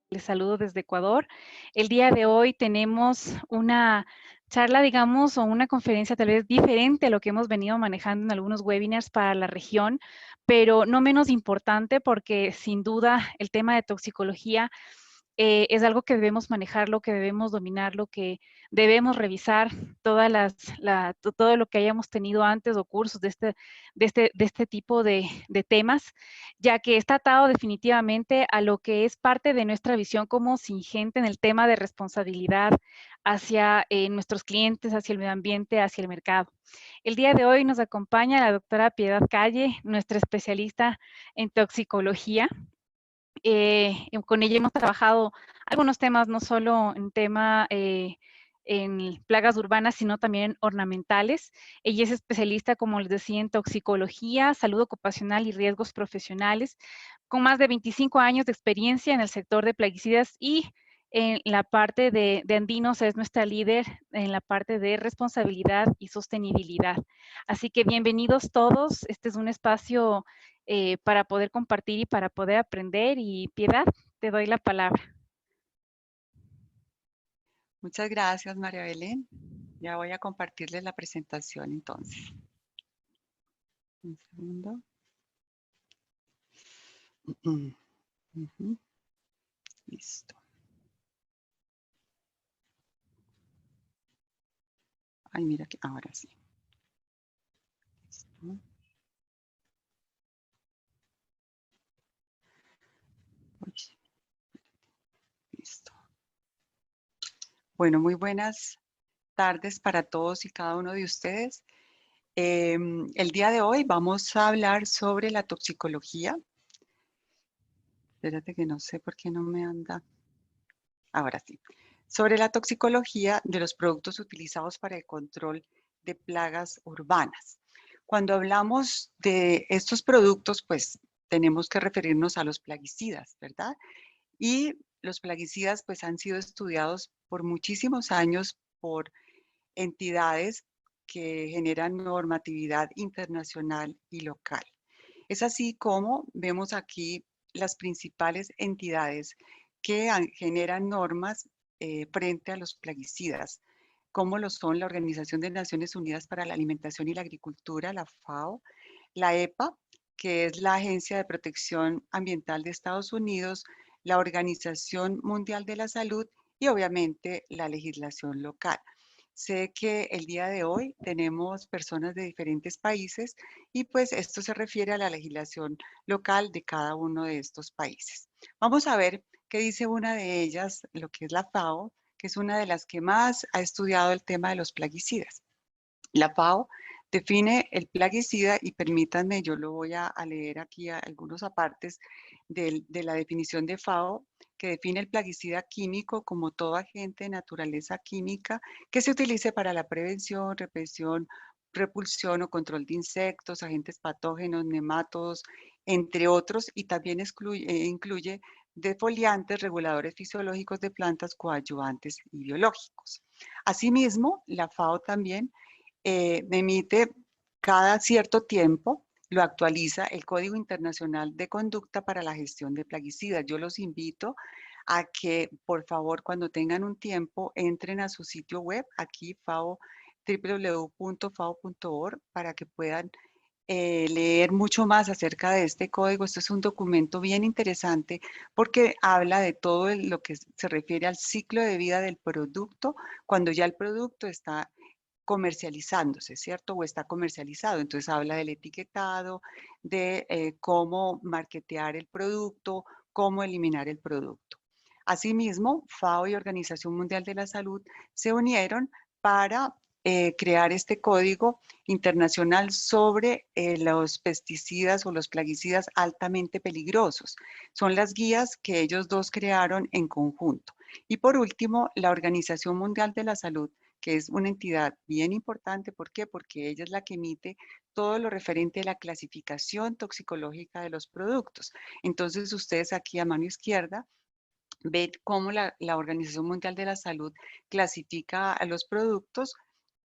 Les saludo desde Ecuador. El día de hoy tenemos una charla, digamos, o una conferencia tal vez diferente a lo que hemos venido manejando en algunos webinars para la región, pero no menos importante porque sin duda el tema de toxicología es algo que debemos manejarlo, que debemos dominarlo, que debemos revisar todo lo que hayamos tenido antes o cursos de este tipo de temas, ya que está atado definitivamente a lo que es parte de nuestra visión como Singenta en el tema de responsabilidad hacia nuestros clientes, hacia el medio ambiente, hacia el mercado. El día de hoy nos acompaña la doctora Piedad Calle, nuestra especialista en toxicología. Con ella hemos trabajado algunos temas, no solo en tema en plagas urbanas, sino también ornamentales. Ella es especialista, como les decía, en toxicología, salud ocupacional y riesgos profesionales, con más de 25 años de experiencia en el sector de plaguicidas y en la parte de Andinos es nuestra líder en la parte de responsabilidad y sostenibilidad. Así que bienvenidos todos. Este es un espacio para poder compartir y para poder aprender. Y Piedad, te doy la palabra. Muchas gracias, María Belén. Ya voy a compartirles la presentación entonces. Un segundo. Listo. Ay, mira que ahora sí. Listo. Uy, listo. Bueno, muy buenas tardes para todos y cada uno de ustedes. El día de hoy vamos a hablar sobre la toxicología. Espérate que no sé por qué no me anda. Ahora sí. Sobre la toxicología de los productos utilizados para el control de plagas urbanas. Cuando hablamos de estos productos, pues tenemos que referirnos a los plaguicidas, ¿verdad? Y los plaguicidas pues han sido estudiados por muchísimos años por entidades que generan normatividad internacional y local. Es así como vemos aquí las principales entidades que generan normas frente a los plaguicidas, como lo son la Organización de Naciones Unidas para la Alimentación y la Agricultura, la FAO, la EPA, que es la Agencia de Protección Ambiental de Estados Unidos, la Organización Mundial de la Salud y obviamente la legislación local. Sé que el día de hoy tenemos personas de diferentes países y pues esto se refiere a la legislación local de cada uno de estos países. Vamos a ver qué dice una de ellas, lo que es la FAO, que es una de las que más ha estudiado el tema de los plaguicidas. La FAO define el plaguicida y permítanme, yo lo voy a leer aquí a algunos apartes de la definición de FAO, que define el plaguicida químico como todo agente de naturaleza química que se utilice para la prevención, represión, repulsión o control de insectos, agentes patógenos, nematodos, entre otros, y también incluye defoliantes, reguladores fisiológicos de plantas, coadyuvantes y biológicos. Asimismo, la FAO también emite cada cierto tiempo, lo actualiza el Código Internacional de Conducta para la Gestión de Plaguicidas. Yo los invito a que, por favor, cuando tengan un tiempo, entren a su sitio web, aquí www.fao.org, para que puedan leer mucho más acerca de este código. Esto es un documento bien interesante porque habla de todo lo que se refiere al ciclo de vida del producto, cuando ya el producto está comercializándose, ¿cierto? O está comercializado. Entonces habla del etiquetado, de cómo marketear el producto, cómo eliminar el producto. Asimismo, FAO y Organización Mundial de la Salud se unieron para crear este código internacional sobre los pesticidas o los plaguicidas altamente peligrosos. Son las guías que ellos dos crearon en conjunto. Y por último, la Organización Mundial de la Salud, que es una entidad bien importante. ¿Por qué? Porque ella es la que emite todo lo referente a la clasificación toxicológica de los productos. Entonces, ustedes aquí a mano izquierda ven cómo la Organización Mundial de la Salud clasifica a los productos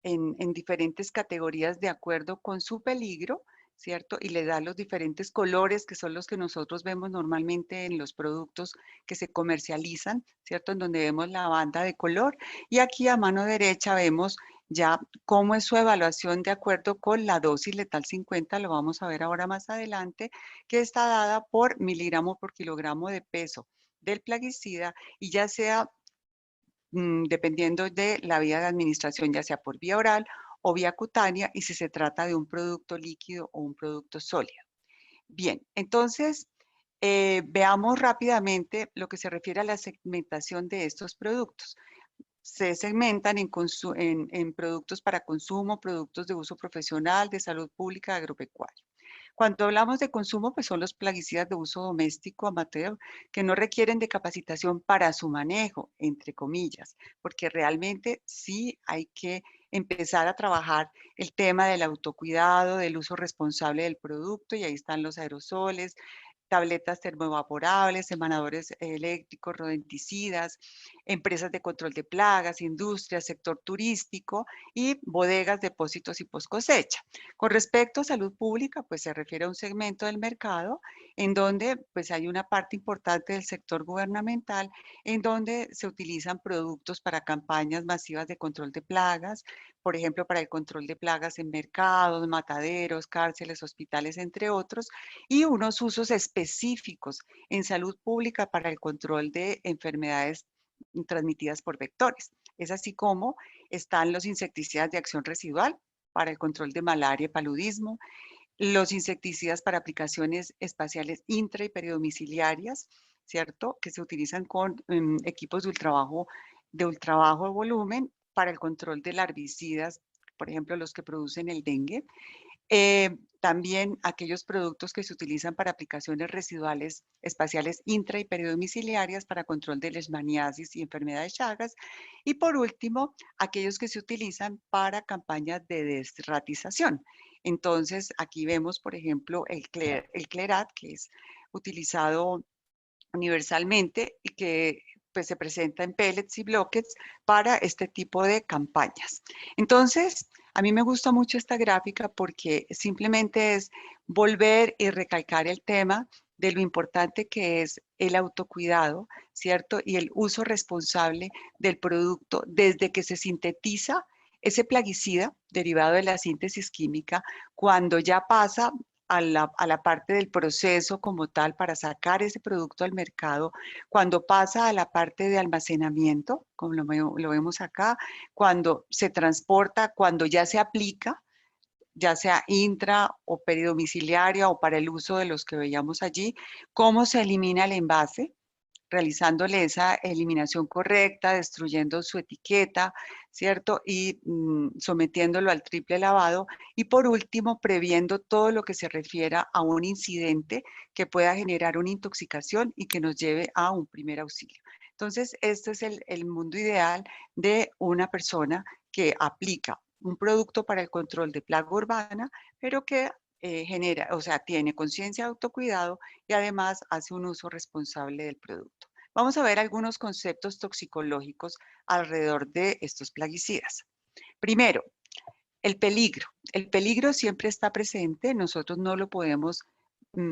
en diferentes categorías de acuerdo con su peligro, ¿cierto? Y le da los diferentes colores que son los que nosotros vemos normalmente en los productos que se comercializan, ¿cierto? En donde vemos la banda de color. Y aquí a mano derecha vemos ya cómo es su evaluación de acuerdo con la dosis letal 50, lo vamos a ver ahora más adelante, que está dada por miligramo por kilogramo de peso del plaguicida y ya sea dependiendo de la vía de administración, ya sea por vía oral o vía cutánea, y si se trata de un producto líquido o un producto sólido. Bien, entonces veamos rápidamente lo que se refiere a la segmentación de estos productos. Se segmentan en productos para consumo, productos de uso profesional, de salud pública, agropecuaria. Cuando hablamos de consumo, pues son los plaguicidas de uso doméstico amateur que no requieren de capacitación para su manejo, entre comillas, porque realmente sí hay que empezar a trabajar el tema del autocuidado, del uso responsable del producto, y ahí están los aerosoles, tabletas termoevaporables, emanadores eléctricos, rodenticidas, empresas de control de plagas, industrias, sector turístico y bodegas, depósitos y post cosecha. Con respecto a salud pública, pues se refiere a un segmento del mercado en donde pues hay una parte importante del sector gubernamental en donde se utilizan productos para campañas masivas de control de plagas, por ejemplo, para el control de plagas en mercados, mataderos, cárceles, hospitales, entre otros, y unos usos específicos en salud pública para el control de enfermedades transmitidas por vectores. Es así como están los insecticidas de acción residual para el control de malaria y paludismo, los insecticidas para aplicaciones espaciales intra y peridomiciliarias, ¿cierto? Que se utilizan con equipos de ultra bajo volumen para el control de larvicidas, por ejemplo, los que producen el dengue. También aquellos productos que se utilizan para aplicaciones residuales espaciales intra y peridomiciliarias para control de leishmaniasis y enfermedad de Chagas. Y por último, aquellos que se utilizan para campañas de desratización. Entonces, aquí vemos, por ejemplo, el Clerat, que es utilizado universalmente y que pues, se presenta en pellets y bloques para este tipo de campañas. Entonces, a mí me gusta mucho esta gráfica porque simplemente es volver y recalcar el tema de lo importante que es el autocuidado, ¿cierto? Y el uso responsable del producto desde que se sintetiza ese plaguicida derivado de la síntesis química, cuando ya pasa a la parte del proceso como tal para sacar ese producto al mercado, cuando pasa a la parte de almacenamiento, como lo vemos acá, cuando se transporta, cuando ya se aplica, ya sea intra o peridomiciliaria o para el uso de los que veíamos allí, cómo se elimina el envase, realizándole esa eliminación correcta, destruyendo su etiqueta, ¿cierto? Y sometiéndolo al triple lavado. Y por último, previendo todo lo que se refiera a un incidente que pueda generar una intoxicación y que nos lleve a un primer auxilio. Entonces, este es el mundo ideal de una persona que aplica un producto para el control de plaga urbana, pero que genera, o sea, tiene conciencia de autocuidado y además hace un uso responsable del producto. Vamos a ver algunos conceptos toxicológicos alrededor de estos plaguicidas. Primero, el peligro. El peligro siempre está presente, nosotros no lo podemos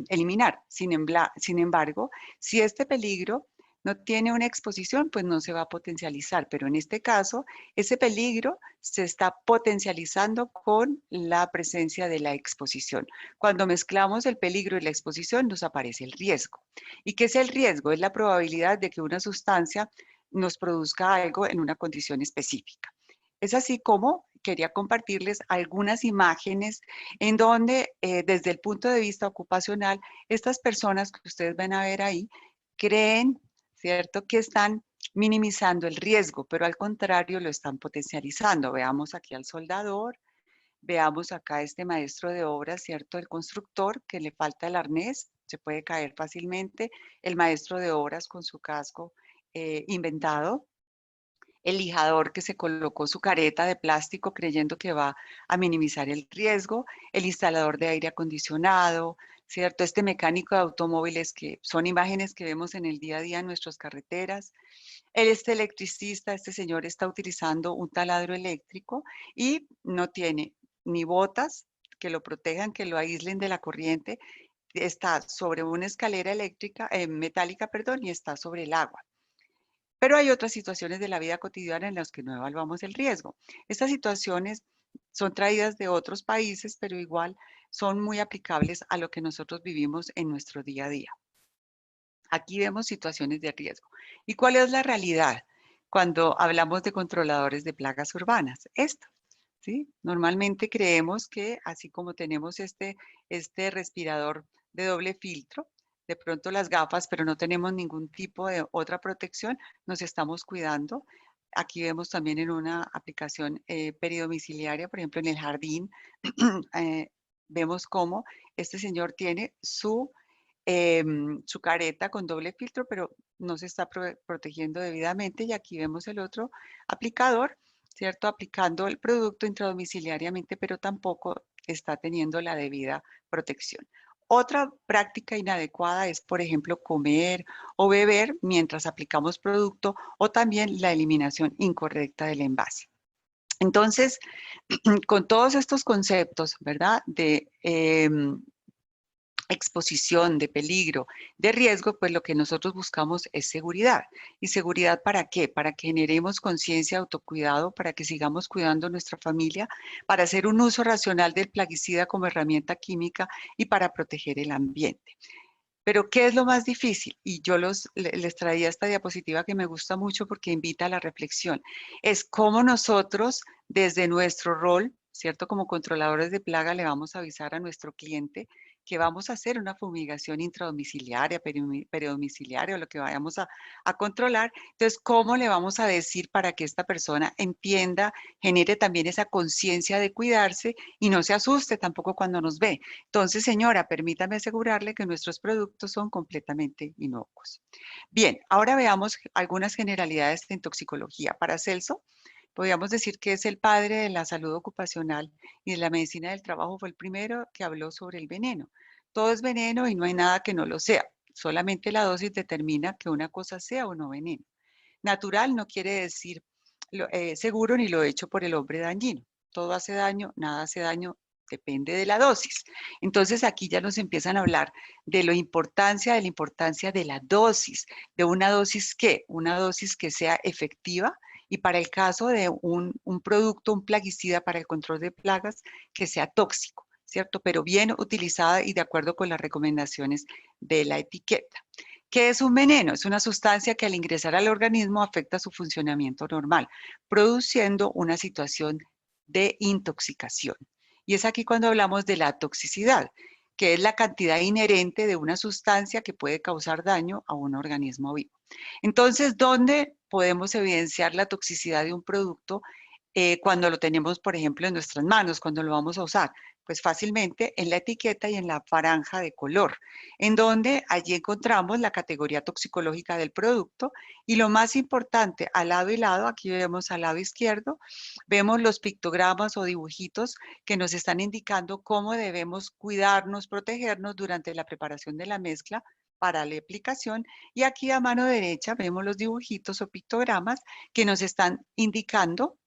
eliminar. Sin embargo, si este peligro no tiene una exposición, pues no se va a potencializar. Pero en este caso, ese peligro se está potencializando con la presencia de la exposición. Cuando mezclamos el peligro y la exposición, nos aparece el riesgo. ¿Y qué es el riesgo? Es la probabilidad de que una sustancia nos produzca algo en una condición específica. Es así como quería compartirles algunas imágenes en donde desde el punto de vista ocupacional, estas personas que ustedes van a ver ahí creen, ¿cierto?, que están minimizando el riesgo, pero al contrario lo están potencializando. Veamos aquí al soldador, veamos acá a este maestro de obras, ¿cierto?, el constructor que le falta el arnés, se puede caer fácilmente, el maestro de obras con su casco inventado, el lijador que se colocó su careta de plástico creyendo que va a minimizar el riesgo, el instalador de aire acondicionado, ¿cierto? Este mecánico de automóviles que son imágenes que vemos en el día a día en nuestras carreteras. Este electricista, este señor está utilizando un taladro eléctrico y no tiene ni botas que lo protejan, que lo aíslen de la corriente. Está sobre una escalera eléctrica, metálica, perdón, y está sobre el agua. Pero hay otras situaciones de la vida cotidiana en las que no evaluamos el riesgo. Estas situaciones son traídas de otros países, pero igual son muy aplicables a lo que nosotros vivimos en nuestro día a día. Aquí vemos situaciones de riesgo. ¿Y cuál es la realidad cuando hablamos de controladores de plagas urbanas? Esto, ¿sí? Normalmente creemos que así como tenemos este respirador de doble filtro, de pronto las gafas, pero no tenemos ningún tipo de otra protección, nos estamos cuidando. Aquí vemos también en una aplicación peridomiciliaria, por ejemplo, en el jardín, vemos cómo este señor tiene su careta con doble filtro, pero no se está protegiendo debidamente. Y aquí vemos el otro aplicador, ¿cierto? Aplicando el producto intradomiciliariamente, pero tampoco está teniendo la debida protección. Otra práctica inadecuada es, por ejemplo, comer o beber mientras aplicamos producto o también la eliminación incorrecta del envase. Entonces, con todos estos conceptos, ¿verdad? De exposición, de peligro, de riesgo, pues lo que nosotros buscamos es seguridad. ¿Y seguridad para qué? Para que generemos conciencia, autocuidado, para que sigamos cuidando nuestra familia, para hacer un uso racional del plaguicida como herramienta química y para proteger el ambiente. Pero ¿qué es lo más difícil? Y yo les traía esta diapositiva que me gusta mucho porque invita a la reflexión. Es cómo nosotros, desde nuestro rol, ¿cierto? Como controladores de plaga, le vamos a avisar a nuestro cliente que vamos a hacer una fumigación intradomiciliaria, peridomiciliaria, o lo que vayamos a controlar. Entonces, ¿cómo le vamos a decir para que esta persona entienda, genere también esa conciencia de cuidarse y no se asuste tampoco cuando nos ve? Entonces, señora, permítame asegurarle que nuestros productos son completamente inocuos. Bien, ahora veamos algunas generalidades en toxicología. Para Celso, podríamos decir que es el padre de la salud ocupacional y de la medicina del trabajo, fue el primero que habló sobre el veneno. Todo es veneno y no hay nada que no lo sea. Solamente la dosis determina que una cosa sea o no veneno. Natural no quiere decir seguro ni lo hecho por el hombre dañino. Todo hace daño, nada hace daño, depende de la dosis. Entonces aquí ya nos empiezan a hablar de la importancia de la dosis, de una dosis una dosis que sea efectiva y para el caso de un producto, un plaguicida para el control de plagas, que sea tóxico, ¿cierto? Pero bien utilizada y de acuerdo con las recomendaciones de la etiqueta. ¿Qué es un veneno? Es una sustancia que al ingresar al organismo afecta su funcionamiento normal, produciendo una situación de intoxicación. Y es aquí cuando hablamos de la toxicidad, que es la cantidad inherente de una sustancia que puede causar daño a un organismo vivo. Entonces, ¿dónde podemos evidenciar la toxicidad de un producto cuando lo tenemos, por ejemplo, en nuestras manos, cuando lo vamos a usar? Pues fácilmente en la etiqueta y en la franja de color, en donde allí encontramos la categoría toxicológica del producto y lo más importante, al lado y lado, aquí vemos al lado izquierdo, vemos los pictogramas o dibujitos que nos están indicando cómo debemos cuidarnos, protegernos durante la preparación de la mezcla para la aplicación y aquí a mano derecha vemos los dibujitos o pictogramas que nos están indicando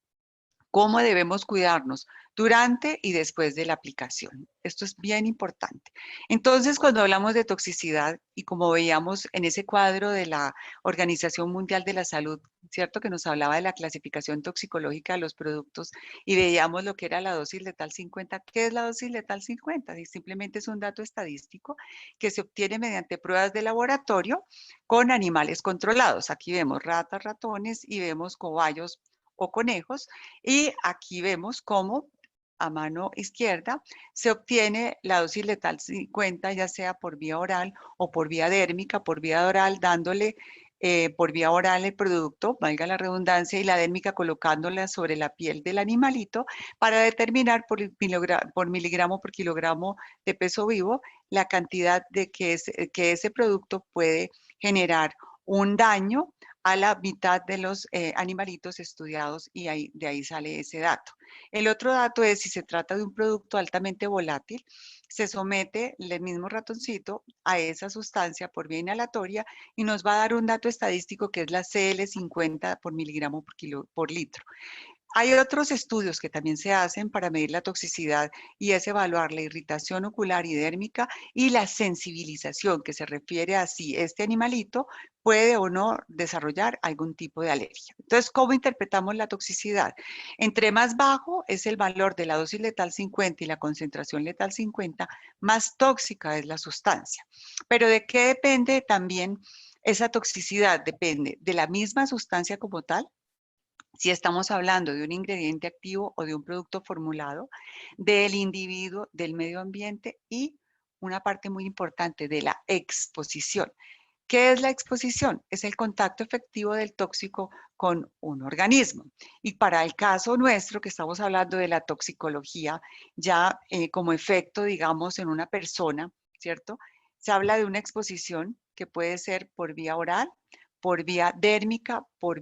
cómo debemos cuidarnos durante y después de la aplicación. Esto es bien importante. Entonces, cuando hablamos de toxicidad y como veíamos en ese cuadro de la Organización Mundial de la Salud, ¿cierto? Que nos hablaba de la clasificación toxicológica de los productos y veíamos lo que era la dosis letal 50. ¿Qué es la dosis letal 50? Y simplemente es un dato estadístico que se obtiene mediante pruebas de laboratorio con animales controlados. Aquí vemos ratas, ratones y vemos cobayos o conejos y aquí vemos cómo a mano izquierda se obtiene la dosis letal 50, ya sea por vía oral o por vía dérmica, por vía oral dándole por vía oral el producto, valga la redundancia, y la dérmica colocándola sobre la piel del animalito para determinar por miligramo por kilogramo de peso vivo la cantidad de que ese producto puede generar un daño a la mitad de los animalitos estudiados y de ahí sale ese dato. El otro dato es si se trata de un producto altamente volátil, se somete el mismo ratoncito a esa sustancia por vía inhalatoria y nos va a dar un dato estadístico que es la CL50 por miligramo por litro. Hay otros estudios que también se hacen para medir la toxicidad y es evaluar la irritación ocular y dérmica y la sensibilización, que se refiere a si este animalito puede o no desarrollar algún tipo de alergia. Entonces, ¿cómo interpretamos la toxicidad? Entre más bajo es el valor de la dosis letal 50 y la concentración letal 50, más tóxica es la sustancia. Pero ¿de qué depende también esa toxicidad? Depende de la misma sustancia como tal, si estamos hablando de un ingrediente activo o de un producto formulado, del individuo, del medio ambiente y una parte muy importante de la exposición. ¿Qué es la exposición? Es el contacto efectivo del tóxico con un organismo. Y para el caso nuestro, que estamos hablando de la toxicología, ya como efecto, digamos, en una persona, ¿cierto? Se habla de una exposición que puede ser por vía oral, por vía dérmica, por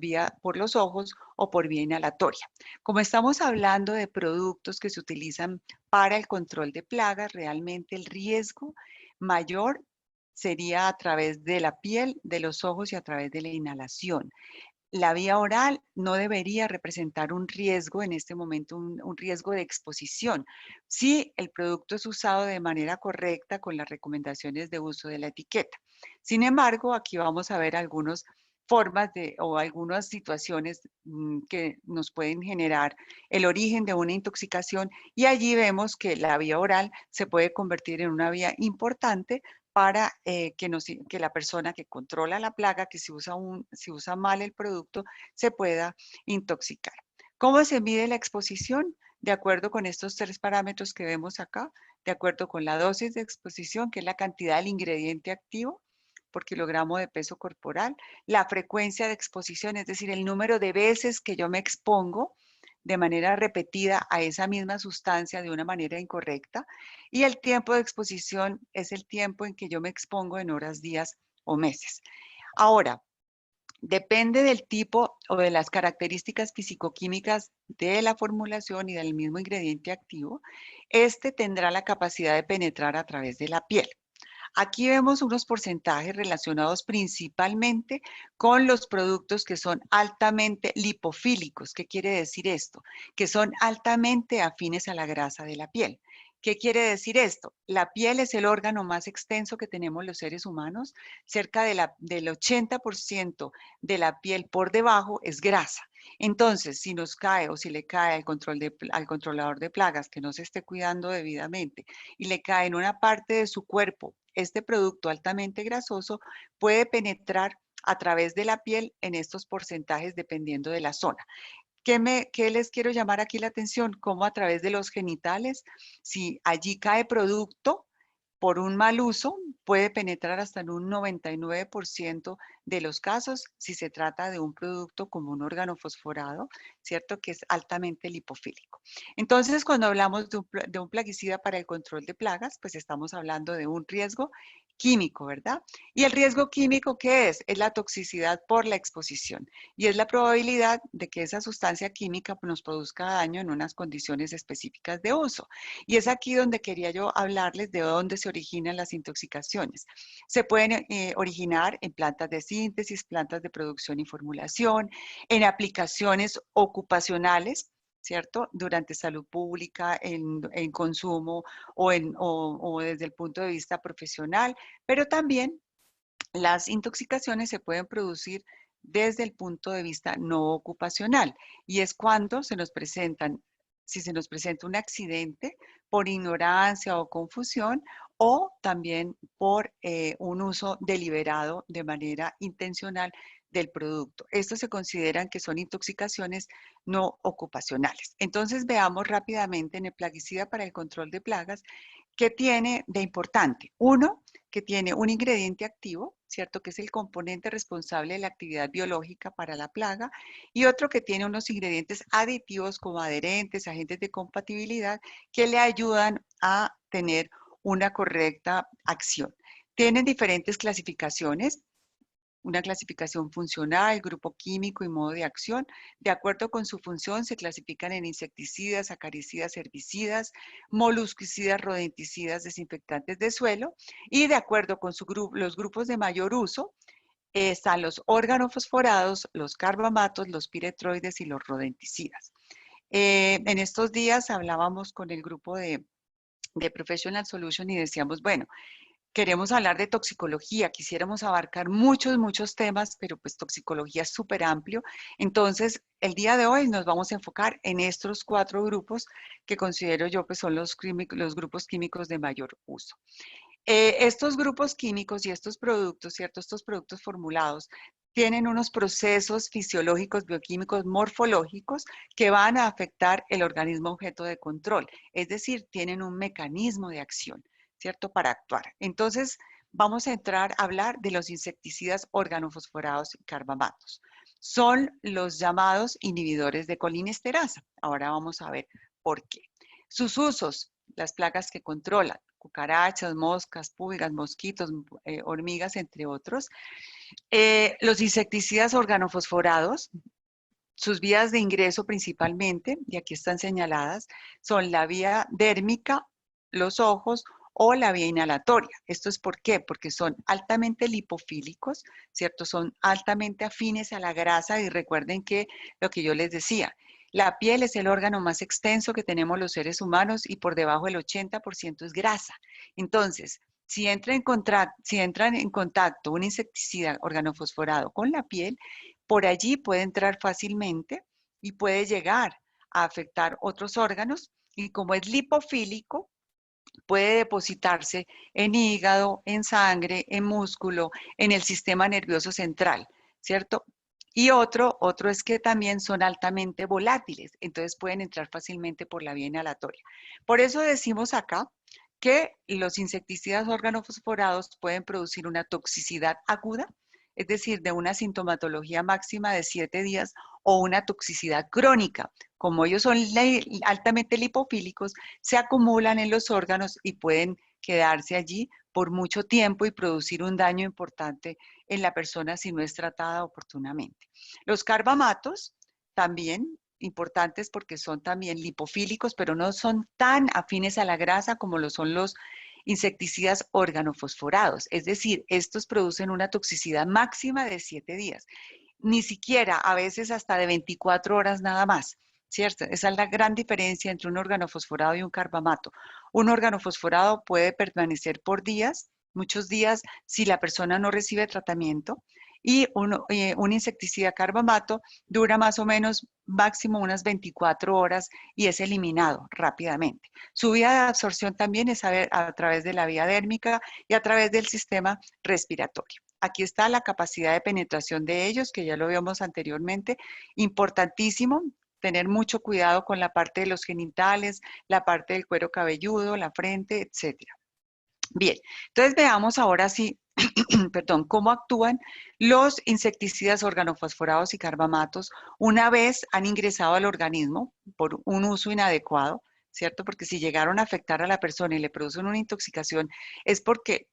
los ojos o por vía inhalatoria. Como estamos hablando de productos que se utilizan para el control de plagas, realmente el riesgo mayor sería a través de la piel, de los ojos y a través de la inhalación. La vía oral no debería representar un riesgo en este momento, un riesgo de exposición, si el producto es usado de manera correcta con las recomendaciones de uso de la etiqueta. Sin embargo, aquí vamos a ver algunas formas o algunas situaciones que nos pueden generar el origen de una intoxicación y allí vemos que la vía oral se puede convertir en una vía importante para que la persona que controla la plaga, que si usa mal el producto, se pueda intoxicar. ¿Cómo se mide la exposición? De acuerdo con estos tres parámetros que vemos acá, de acuerdo con la dosis de exposición, que es la cantidad del ingrediente activo por kilogramo de peso corporal, la frecuencia de exposición, es decir, el número de veces que yo me expongo de manera repetida a esa misma sustancia de una manera incorrecta, y el tiempo de exposición es el tiempo en que yo me expongo en horas, días o meses. Ahora, depende del tipo o de las características fisicoquímicas de la formulación y del mismo ingrediente activo, este tendrá la capacidad de penetrar a través de la piel. Aquí vemos unos porcentajes relacionados principalmente con los productos que son altamente lipofílicos. ¿Qué quiere decir esto? Que son altamente afines a la grasa de la piel. ¿Qué quiere decir esto? La piel es el órgano más extenso que tenemos los seres humanos. Cerca del 80% de la piel por debajo es grasa. Entonces, si nos cae o si le cae al controlador de plagas que no se esté cuidando debidamente y le cae en una parte de su cuerpo este producto altamente grasoso, puede penetrar a través de la piel en estos porcentajes dependiendo de la zona. ¿Qué les quiero llamar aquí la atención? Cómo a través de los genitales, si allí cae producto, por un mal uso puede penetrar hasta en un 99% de los casos si se trata de un producto como un órgano fosforado, ¿cierto? Que es altamente lipofílico. Entonces, cuando hablamos de un plaguicida para el control de plagas, pues estamos hablando de un riesgo químico, ¿verdad? Y el riesgo químico, ¿qué es? Es la toxicidad por la exposición y es la probabilidad de que esa sustancia química nos produzca daño en unas condiciones específicas de uso. Y es aquí donde quería yo hablarles de dónde se originan las intoxicaciones. Se pueden originar en plantas de síntesis, plantas de producción y formulación, en aplicaciones ocupacionales, ¿cierto? Durante salud pública, en consumo o desde el punto de vista profesional, pero también las intoxicaciones se pueden producir desde el punto de vista no ocupacional y es cuando si se nos presenta un accidente por ignorancia o confusión o también por un uso deliberado de manera intencional del producto. Estos se consideran que son intoxicaciones no ocupacionales. Entonces veamos rápidamente en el plaguicida para el control de plagas qué tiene de importante. Uno, que tiene un ingrediente activo, ¿cierto? Que es el componente responsable de la actividad biológica para la plaga, y otro que tiene unos ingredientes aditivos como adherentes, agentes de compatibilidad, que le ayudan a tener una correcta acción. Tienen diferentes clasificaciones. una clasificación funcional, grupo químico y modo de acción. De acuerdo con su función, se clasifican en insecticidas, acaricidas, herbicidas, molusquicidas, rodenticidas, desinfectantes de suelo. Y de acuerdo con los grupos de mayor uso, están los organofosforados, los carbamatos, los piretroides y los rodenticidas. En estos días hablábamos con el grupo de Professional Solution y decíamos, bueno, queremos hablar de toxicología, quisiéramos abarcar muchos temas, pero pues toxicología es súper amplio. Entonces, el día de hoy nos vamos a enfocar en estos 4 grupos que considero yo que son los grupos químicos de mayor uso. Estos grupos químicos y estos productos, ¿cierto? Estos productos formulados tienen unos procesos fisiológicos, bioquímicos, morfológicos que van a afectar el organismo objeto de control. Es decir, tienen un mecanismo de acción, ¿cierto? Para actuar. Entonces, vamos a entrar a hablar de los insecticidas organofosforados y carbamatos. Son los llamados inhibidores de colinesterasa. Ahora vamos a ver por qué. Sus usos, las plagas que controlan, cucarachas, moscas, pulgas, mosquitos, hormigas, entre otros. Los insecticidas organofosforados, sus vías de ingreso principalmente, y aquí están señaladas, son la vía dérmica, los ojos o la vía inhalatoria. ¿Esto es por qué? Porque son altamente lipofílicos, ¿cierto? Son altamente afines a la grasa y recuerden que lo que yo les decía, la piel es el órgano más extenso que tenemos los seres humanos y por debajo del 80% es grasa. Entonces, si entra en contacto un insecticida organofosforado con la piel, por allí puede entrar fácilmente y puede llegar a afectar otros órganos y como es lipofílico, puede depositarse en hígado, en sangre, en músculo, en el sistema nervioso central, ¿cierto? Y otro es que también son altamente volátiles, entonces pueden entrar fácilmente por la vía inhalatoria. Por eso decimos acá que los insecticidas organofosforados pueden producir una toxicidad aguda, es decir, de una sintomatología máxima de 7 días o una toxicidad crónica. Como ellos son altamente lipofílicos, se acumulan en los órganos y pueden quedarse allí por mucho tiempo y producir un daño importante en la persona si no es tratada oportunamente. Los carbamatos también importantes porque son también lipofílicos, pero no son tan afines a la grasa como lo son los insecticidas organofosforados. Es decir, estos producen una toxicidad máxima de 7 días. Ni siquiera, a veces hasta de 24 horas nada más. ¿Cierto? Esa es la gran diferencia entre un organofosforado y un carbamato. Un organofosforado puede permanecer por días, muchos días, si la persona no recibe tratamiento, y un insecticida carbamato dura más o menos máximo unas 24 horas y es eliminado rápidamente. Su vía de absorción también es a través de la vía dérmica y a través del sistema respiratorio. Aquí está la capacidad de penetración de ellos, que ya lo vimos anteriormente, importantísimo, tener mucho cuidado con la parte de los genitales, la parte del cuero cabelludo, la frente, etc. Bien, entonces veamos ahora sí, perdón, cómo actúan los insecticidas organofosforados y carbamatos una vez han ingresado al organismo por un uso inadecuado, ¿cierto? Porque si llegaron a afectar a la persona y le producen una intoxicación, es porque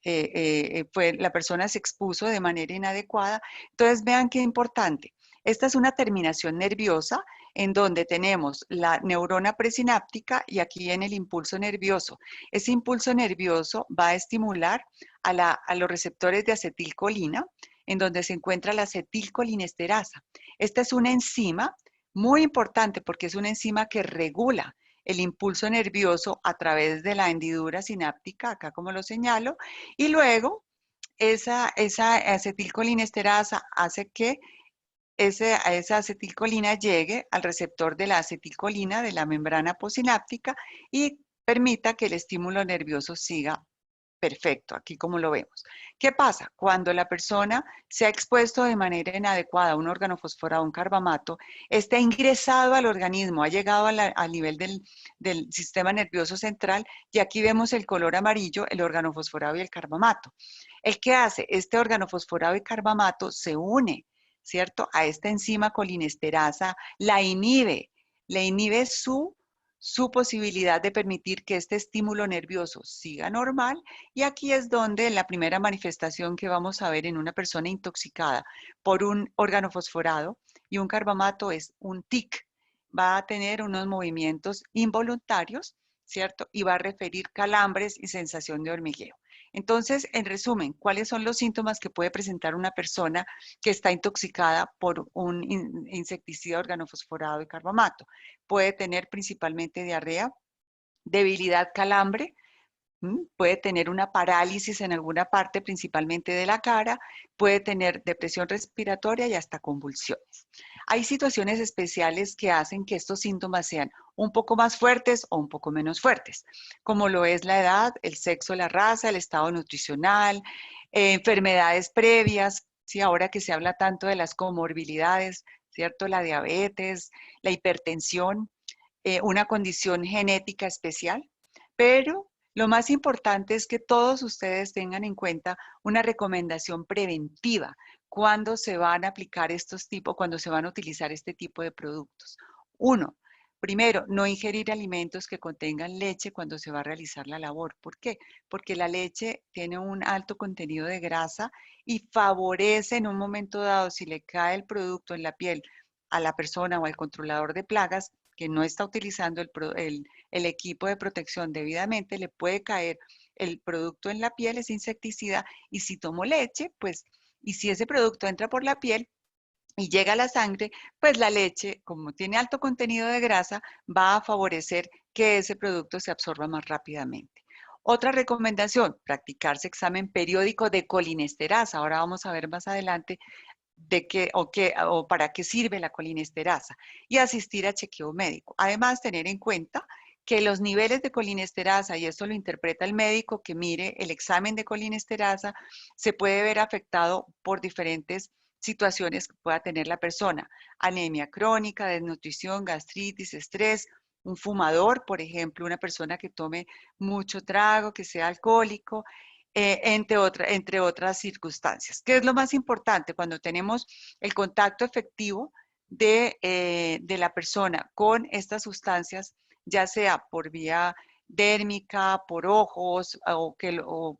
la persona se expuso de manera inadecuada. Entonces vean qué importante. Esta es una terminación nerviosa en donde tenemos la neurona presináptica y aquí viene el impulso nervioso. Ese impulso nervioso va a estimular a los receptores de acetilcolina, en donde se encuentra la acetilcolinesterasa. Esta es una enzima muy importante porque es una enzima que regula el impulso nervioso a través de la hendidura sináptica, acá como lo señalo, y luego esa acetilcolinesterasa hace que esa acetilcolina llegue al receptor de la acetilcolina de la membrana postsináptica y permita que el estímulo nervioso siga perfecto, aquí como lo vemos. ¿Qué pasa? Cuando la persona se ha expuesto de manera inadecuada a un organofosforado, un carbamato, está ingresado al organismo, ha llegado al nivel del sistema nervioso central y aquí vemos el color amarillo, el organofosforado y el carbamato. ¿El qué hace? Este organofosforado y carbamato se une, ¿cierto? A esta enzima colinesterasa, la inhibe su su posibilidad de permitir que este estímulo nervioso siga normal. Y aquí es donde la primera manifestación que vamos a ver en una persona intoxicada por un órgano fosforado y un carbamato es un tic. Va a tener unos movimientos involuntarios, ¿cierto? Y va a referir calambres y sensación de hormigueo. Entonces, en resumen, ¿cuáles son los síntomas que puede presentar una persona que está intoxicada por un insecticida organofosforado y carbamato? Puede tener principalmente diarrea, debilidad, calambre, puede tener una parálisis en alguna parte, principalmente de la cara, puede tener depresión respiratoria y hasta convulsiones. Hay situaciones especiales que hacen que estos síntomas sean un poco más fuertes o un poco menos fuertes, como lo es la edad, el sexo, la raza, el estado nutricional, enfermedades previas, ¿sí? Ahora que se habla tanto de las comorbilidades, ¿cierto? La diabetes, la hipertensión, una condición genética especial, pero lo más importante es que todos ustedes tengan en cuenta una recomendación preventiva cuando se van a aplicar estos tipos, cuando se van a utilizar este tipo de productos. Uno, primero, no ingerir alimentos que contengan leche cuando se va a realizar la labor. ¿Por qué? Porque la leche tiene un alto contenido de grasa y favorece en un momento dado, si le cae el producto en la piel a la persona o al controlador de plagas que no está utilizando el equipo de protección debidamente, le puede caer el producto en la piel, ese insecticida, y si tomo leche, pues, y si ese producto entra por la piel y llega a la sangre, pues la leche, como tiene alto contenido de grasa, va a favorecer que ese producto se absorba más rápidamente. Otra recomendación, practicarse examen periódico de colinesterasa. Ahora vamos a ver más adelante de o para qué sirve la colinesterasa y asistir a chequeo médico. Además, tener en cuenta que los niveles de colinesterasa, y esto lo interpreta el médico que mire el examen de colinesterasa, se puede ver afectado por diferentes situaciones que pueda tener la persona. Anemia crónica, desnutrición, gastritis, estrés, un fumador, por ejemplo, una persona que tome mucho trago, que sea alcohólico, entre otras circunstancias. ¿Qué es lo más importante? Cuando tenemos el contacto efectivo de la persona con estas sustancias, ya sea por vía dérmica, por ojos o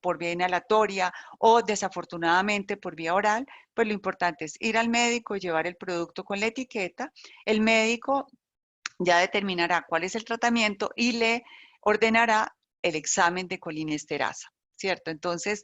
por vía inhalatoria o desafortunadamente por vía oral, pues lo importante es ir al médico, llevar el producto con la etiqueta. El médico ya determinará cuál es el tratamiento y le ordenará el examen de colinesterasa, ¿cierto? Entonces,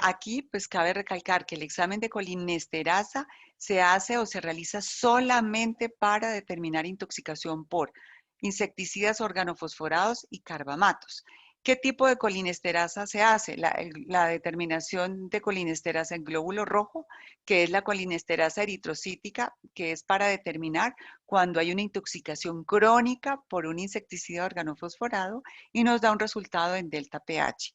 aquí pues cabe recalcar que el examen de colinesterasa se hace o se realiza solamente para determinar intoxicación por insecticidas organofosforados y carbamatos. ¿Qué tipo de colinesterasa se hace? La determinación de colinesterasa en glóbulo rojo, que es la colinesterasa eritrocítica, que es para determinar cuando hay una intoxicación crónica por un insecticida organofosforado y nos da un resultado en delta pH.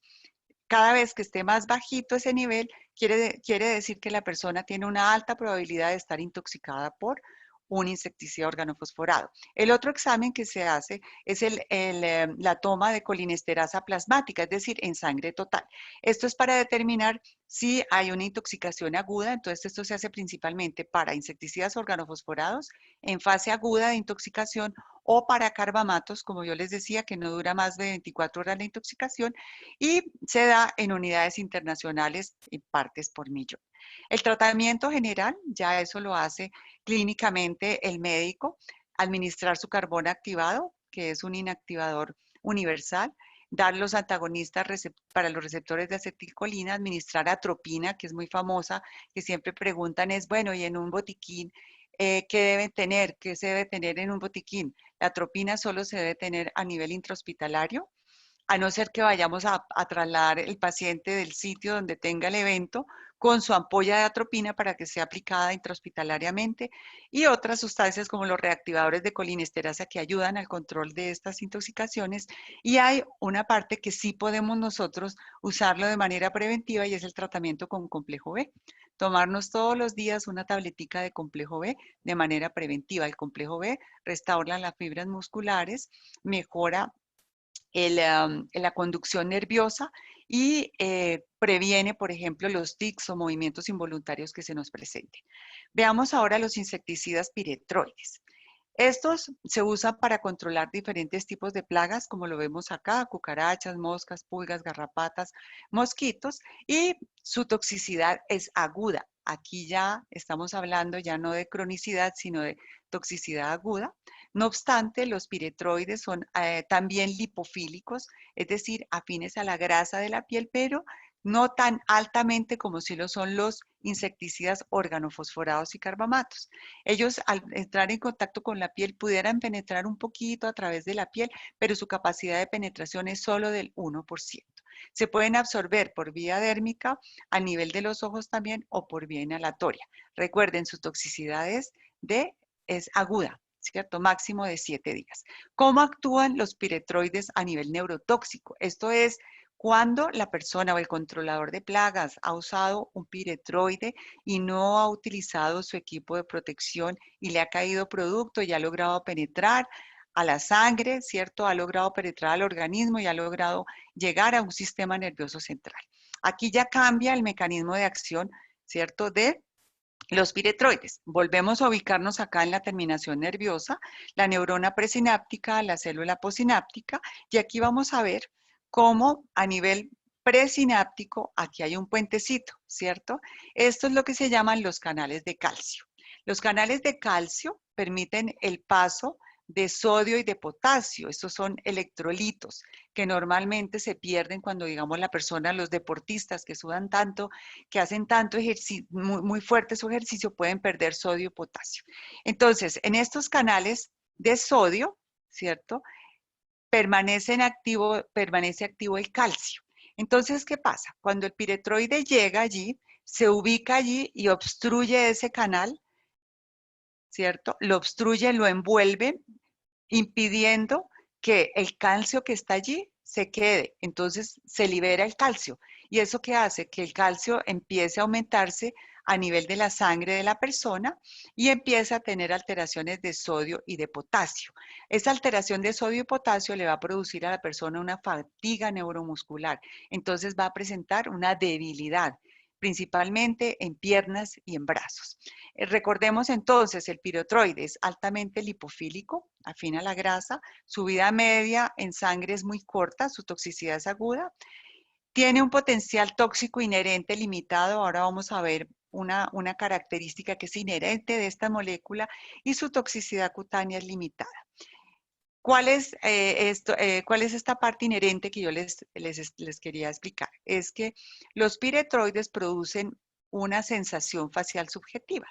Cada vez que esté más bajito ese nivel, quiere decir que la persona tiene una alta probabilidad de estar intoxicada por un insecticida organofosforado. El otro examen que se hace es la toma de colinesterasa plasmática, es decir, en sangre total. Esto es para determinar si hay una intoxicación aguda, entonces esto se hace principalmente para insecticidas organofosforados en fase aguda de intoxicación o para carbamatos, como yo les decía, que no dura más de 24 horas la intoxicación y se da en unidades internacionales y partes por millón. El tratamiento general, ya eso lo hace clínicamente el médico, administrar su carbón activado, que es un inactivador universal, dar los antagonistas para los receptores de acetilcolina, administrar atropina, que es muy famosa, que siempre preguntan es, bueno, y en un botiquín, ¿qué deben tener? ¿Qué se debe tener en un botiquín? La atropina solo se debe tener a nivel intrahospitalario, a no ser que vayamos a trasladar el paciente del sitio donde tenga el evento con su ampolla de atropina para que sea aplicada intrahospitalariamente y otras sustancias como los reactivadores de colinesterasa que ayudan al control de estas intoxicaciones. Y hay una parte que sí podemos nosotros usarlo de manera preventiva y es el tratamiento con complejo B. Tomarnos todos los días una tabletica de complejo B de manera preventiva. El complejo B restaura las fibras musculares, mejora la conducción nerviosa y previene, por ejemplo, los tics o movimientos involuntarios que se nos presenten. Veamos ahora los insecticidas piretroides. Estos se usan para controlar diferentes tipos de plagas, como lo vemos acá, cucarachas, moscas, pulgas, garrapatas, mosquitos, y su toxicidad es aguda. Aquí ya estamos hablando ya no de cronicidad, sino de toxicidad aguda. No obstante, los piretroides son también lipofílicos, es decir, afines a la grasa de la piel, pero no tan altamente como si lo son los insecticidas organofosforados y carbamatos. Ellos, al entrar en contacto con la piel, pudieran penetrar un poquito a través de la piel, pero su capacidad de penetración es solo del 1%. Se pueden absorber por vía dérmica, a nivel de los ojos también, o por vía inhalatoria. Recuerden, su toxicidad es aguda, ¿cierto? Máximo de 7 días. ¿Cómo actúan los piretroides a nivel neurotóxico? Esto es cuando la persona o el controlador de plagas ha usado un piretroide y no ha utilizado su equipo de protección y le ha caído producto y ha logrado penetrar a la sangre, ¿cierto? Ha logrado penetrar al organismo y ha logrado llegar a un sistema nervioso central. Aquí ya cambia el mecanismo de acción, ¿cierto? De los piretroides. Volvemos a ubicarnos acá en la terminación nerviosa, la neurona presináptica, la célula posináptica, y aquí vamos a ver cómo a nivel presináptico, aquí hay un puentecito, ¿cierto? Esto es lo que se llaman los canales de calcio. Los canales de calcio permiten el paso de sodio y de potasio. Estos son electrolitos que normalmente se pierden cuando, digamos, la persona, los deportistas que sudan tanto, que hacen tanto ejercicio, muy fuerte su ejercicio, pueden perder sodio y potasio. Entonces, en estos canales de sodio, ¿cierto? Permanece activo el calcio. Entonces, ¿qué pasa? Cuando el piretroide llega allí, se ubica allí y obstruye ese canal, ¿cierto? Lo obstruye, lo envuelve, impidiendo que el calcio que está allí se quede. Entonces se libera el calcio. ¿Y eso qué hace? Que el calcio empiece a aumentarse a nivel de la sangre de la persona y empieza a tener alteraciones de sodio y de potasio. Esa alteración de sodio y potasio le va a producir a la persona una fatiga neuromuscular. Entonces va a presentar una debilidad, principalmente en piernas y en brazos. Recordemos entonces, el piretroide es altamente lipofílico, afina la grasa, su vida media en sangre es muy corta, su toxicidad es aguda, tiene un potencial tóxico inherente limitado, ahora vamos a ver una característica que es inherente de esta molécula, y su toxicidad cutánea es limitada. ¿Cuál es esta parte inherente que yo les quería explicar? Es que los piretroides producen una sensación facial subjetiva.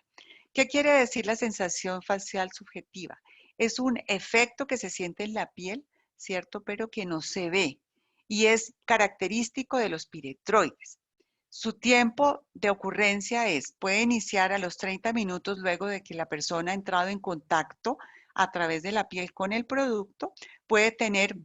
¿Qué quiere decir la sensación facial subjetiva? Es un efecto que se siente en la piel, ¿cierto? Pero que no se ve y es característico de los piretroides. Su tiempo de ocurrencia puede iniciar a los 30 minutos luego de que la persona ha entrado en contacto a través de la piel con el producto, puede tener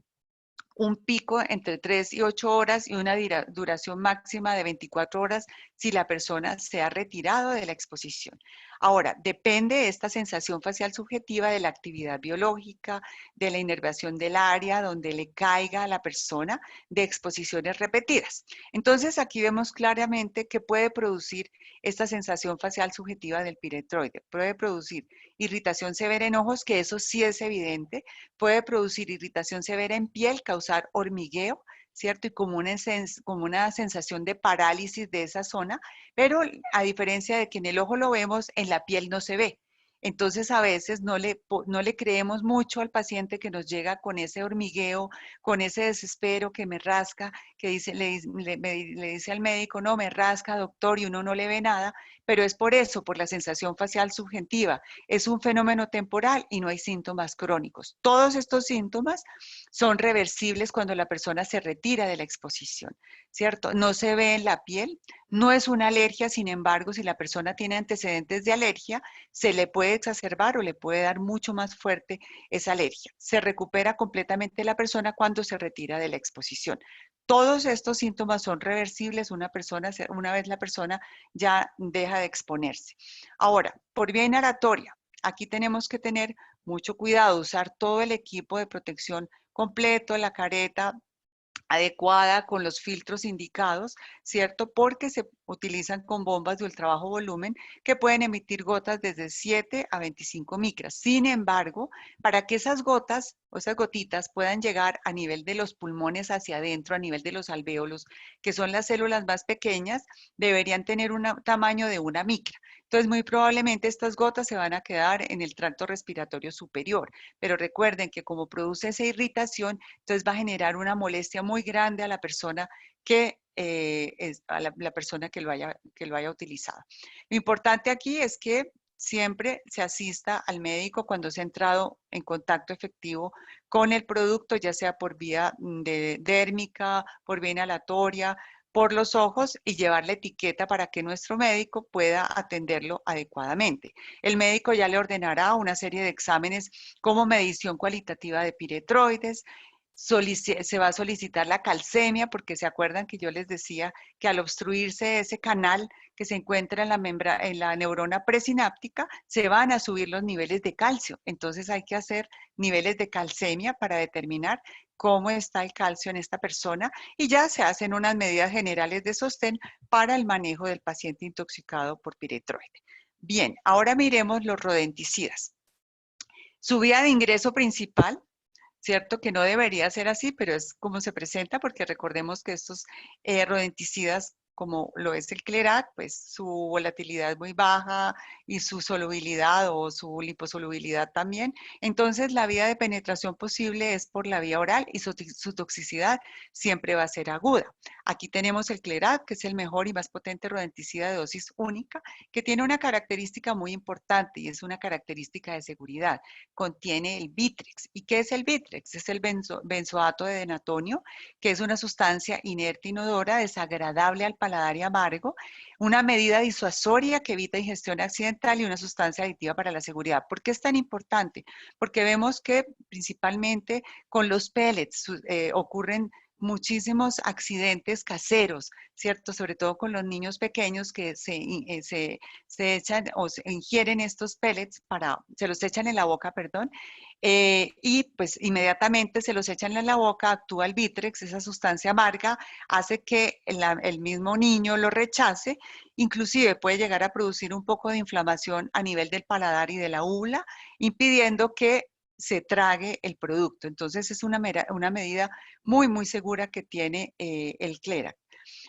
un pico entre 3 y 8 horas y una duración máxima de 24 horas si la persona se ha retirado de la exposición. Ahora, depende esta sensación facial subjetiva de la actividad biológica, de la inervación del área donde le caiga a la persona, de exposiciones repetidas. Entonces, aquí vemos claramente que puede producir esta sensación facial subjetiva del piretroide. Puede producir irritación severa en ojos, que eso sí es evidente, puede producir irritación severa en piel, causar hormigueo, ¿cierto? Y como una sensación de parálisis de esa zona, pero a diferencia de que en el ojo lo vemos, en la piel no se ve. Entonces a veces no le creemos mucho al paciente que nos llega con ese hormigueo, con ese desespero que me rasca, que le dice al médico, no, me rasca, doctor, y uno no le ve nada, pero es por eso, por la sensación facial subjetiva. Es un fenómeno temporal y no hay síntomas crónicos. Todos estos síntomas son reversibles cuando la persona se retira de la exposición, ¿cierto? No se ve en la piel, no es una alergia, sin embargo, si la persona tiene antecedentes de alergia, se le puede exacerbar o le puede dar mucho más fuerte esa alergia. Se recupera completamente la persona cuando se retira de la exposición. Todos estos síntomas son reversibles una vez la persona ya deja de exponerse. Ahora, por vía inhalatoria, aquí tenemos que tener mucho cuidado, usar todo el equipo de protección completo, la careta, adecuada con los filtros indicados, ¿cierto? Porque se utilizan con bombas de ultra bajo volumen que pueden emitir gotas desde 7 a 25 micras. Sin embargo, para que esas gotas o esas gotitas puedan llegar a nivel de los pulmones hacia adentro, a nivel de los alvéolos, que son las células más pequeñas, deberían tener un tamaño de 1 micra. Entonces, muy probablemente estas gotas se van a quedar en el tracto respiratorio superior, pero recuerden que como produce esa irritación, entonces va a generar una molestia muy grande a la persona que la persona que lo haya utilizado. Lo importante aquí es que siempre se asista al médico cuando se ha entrado en contacto efectivo con el producto, ya sea por vía dérmica, por vía inhalatoria, por los ojos, y llevar la etiqueta para que nuestro médico pueda atenderlo adecuadamente. El médico ya le ordenará una serie de exámenes como medición cualitativa de piretroides. Se va a solicitar la calcemia, porque se acuerdan que yo les decía que al obstruirse ese canal que se encuentra en la neurona presináptica, se van a subir los niveles de calcio. Entonces hay que hacer niveles de calcemia para determinar cómo está el calcio en esta persona, y ya se hacen unas medidas generales de sostén para el manejo del paciente intoxicado por piretroide. Bien, ahora miremos los rodenticidas. Su vía de ingreso principal, ¿cierto? Que no debería ser así, pero es como se presenta, porque recordemos que estos rodenticidas, como lo es el Clerac, pues su volatilidad es muy baja y su solubilidad o su liposolubilidad también. Entonces, la vía de penetración posible es por la vía oral, y su toxicidad siempre va a ser aguda. Aquí tenemos el Clerac, que es el mejor y más potente rodenticida de dosis única, que tiene una característica muy importante, y es una característica de seguridad. Contiene el Vitrex. ¿Y qué es el Vitrex? Es el benzoato de denatonio, que es una sustancia inerte, inodora, desagradable al paladar y amargo, una medida disuasoria que evita ingestión accidental y una sustancia aditiva para la seguridad. ¿Por qué es tan importante? Porque vemos que principalmente con los pellets ocurren muchísimos accidentes caseros, ¿cierto? Sobre todo con los niños pequeños que se echan o se ingieren estos pellets, se los echan en la boca, perdón, y pues inmediatamente se los echan en la boca, actúa el Vitrex, esa sustancia amarga, hace que el mismo niño lo rechace, inclusive puede llegar a producir un poco de inflamación a nivel del paladar y de la úvula, impidiendo que se trague el producto. Entonces es una medida muy, muy segura que tiene el Clerac.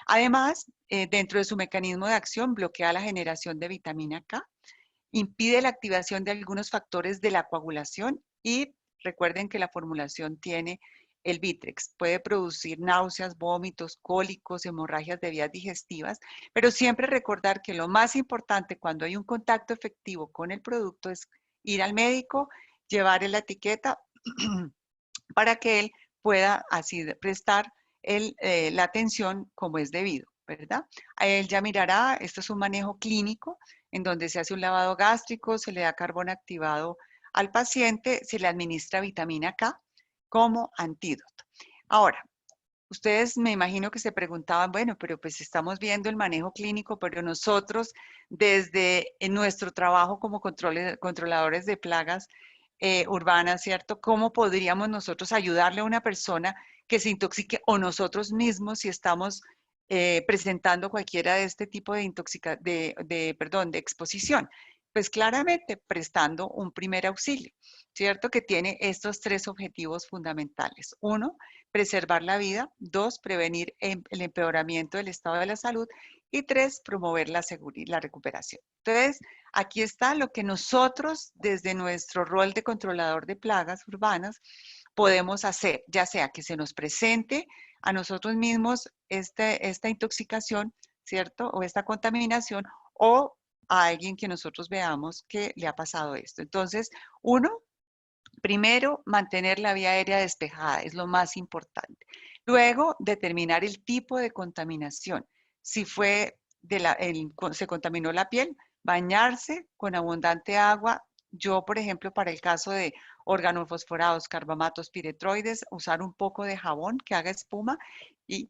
Además, dentro de su mecanismo de acción, bloquea la generación de vitamina K, impide la activación de algunos factores de la coagulación, y recuerden que la formulación tiene el Vitrex. Puede producir náuseas, vómitos, cólicos, hemorragias de vías digestivas, pero siempre recordar que lo más importante cuando hay un contacto efectivo con el producto es ir al médico, llevar la etiqueta para que él pueda así prestar la atención como es debido, ¿verdad? A él ya mirará, esto es un manejo clínico en donde se hace un lavado gástrico, se le da carbón activado al paciente, se le administra vitamina K como antídoto. Ahora, ustedes me imagino que se preguntaban, bueno, pero pues estamos viendo el manejo clínico, pero nosotros desde nuestro trabajo como controladores de plagas urbanas, ¿cierto? ¿Cómo podríamos nosotros ayudarle a una persona que se intoxique, o nosotros mismos si estamos presentando cualquiera de este tipo de exposición? Pues claramente prestando un primer auxilio, ¿cierto? Que tiene estos tres objetivos fundamentales. Uno, preservar la vida. Dos, prevenir el empeoramiento del estado de la salud. Y tres, promover la recuperación. Entonces, aquí está lo que nosotros, desde nuestro rol de controlador de plagas urbanas, podemos hacer, ya sea que se nos presente a nosotros mismos esta intoxicación, ¿cierto? O esta contaminación, o a alguien que nosotros veamos que le ha pasado esto. Entonces, uno, primero, mantener la vía aérea despejada, es lo más importante. Luego, determinar el tipo de contaminación. Si se contaminó la piel, bañarse con abundante agua. Yo, por ejemplo, para el caso de organofosforados, carbamatos, piretroides, usar un poco de jabón que haga espuma y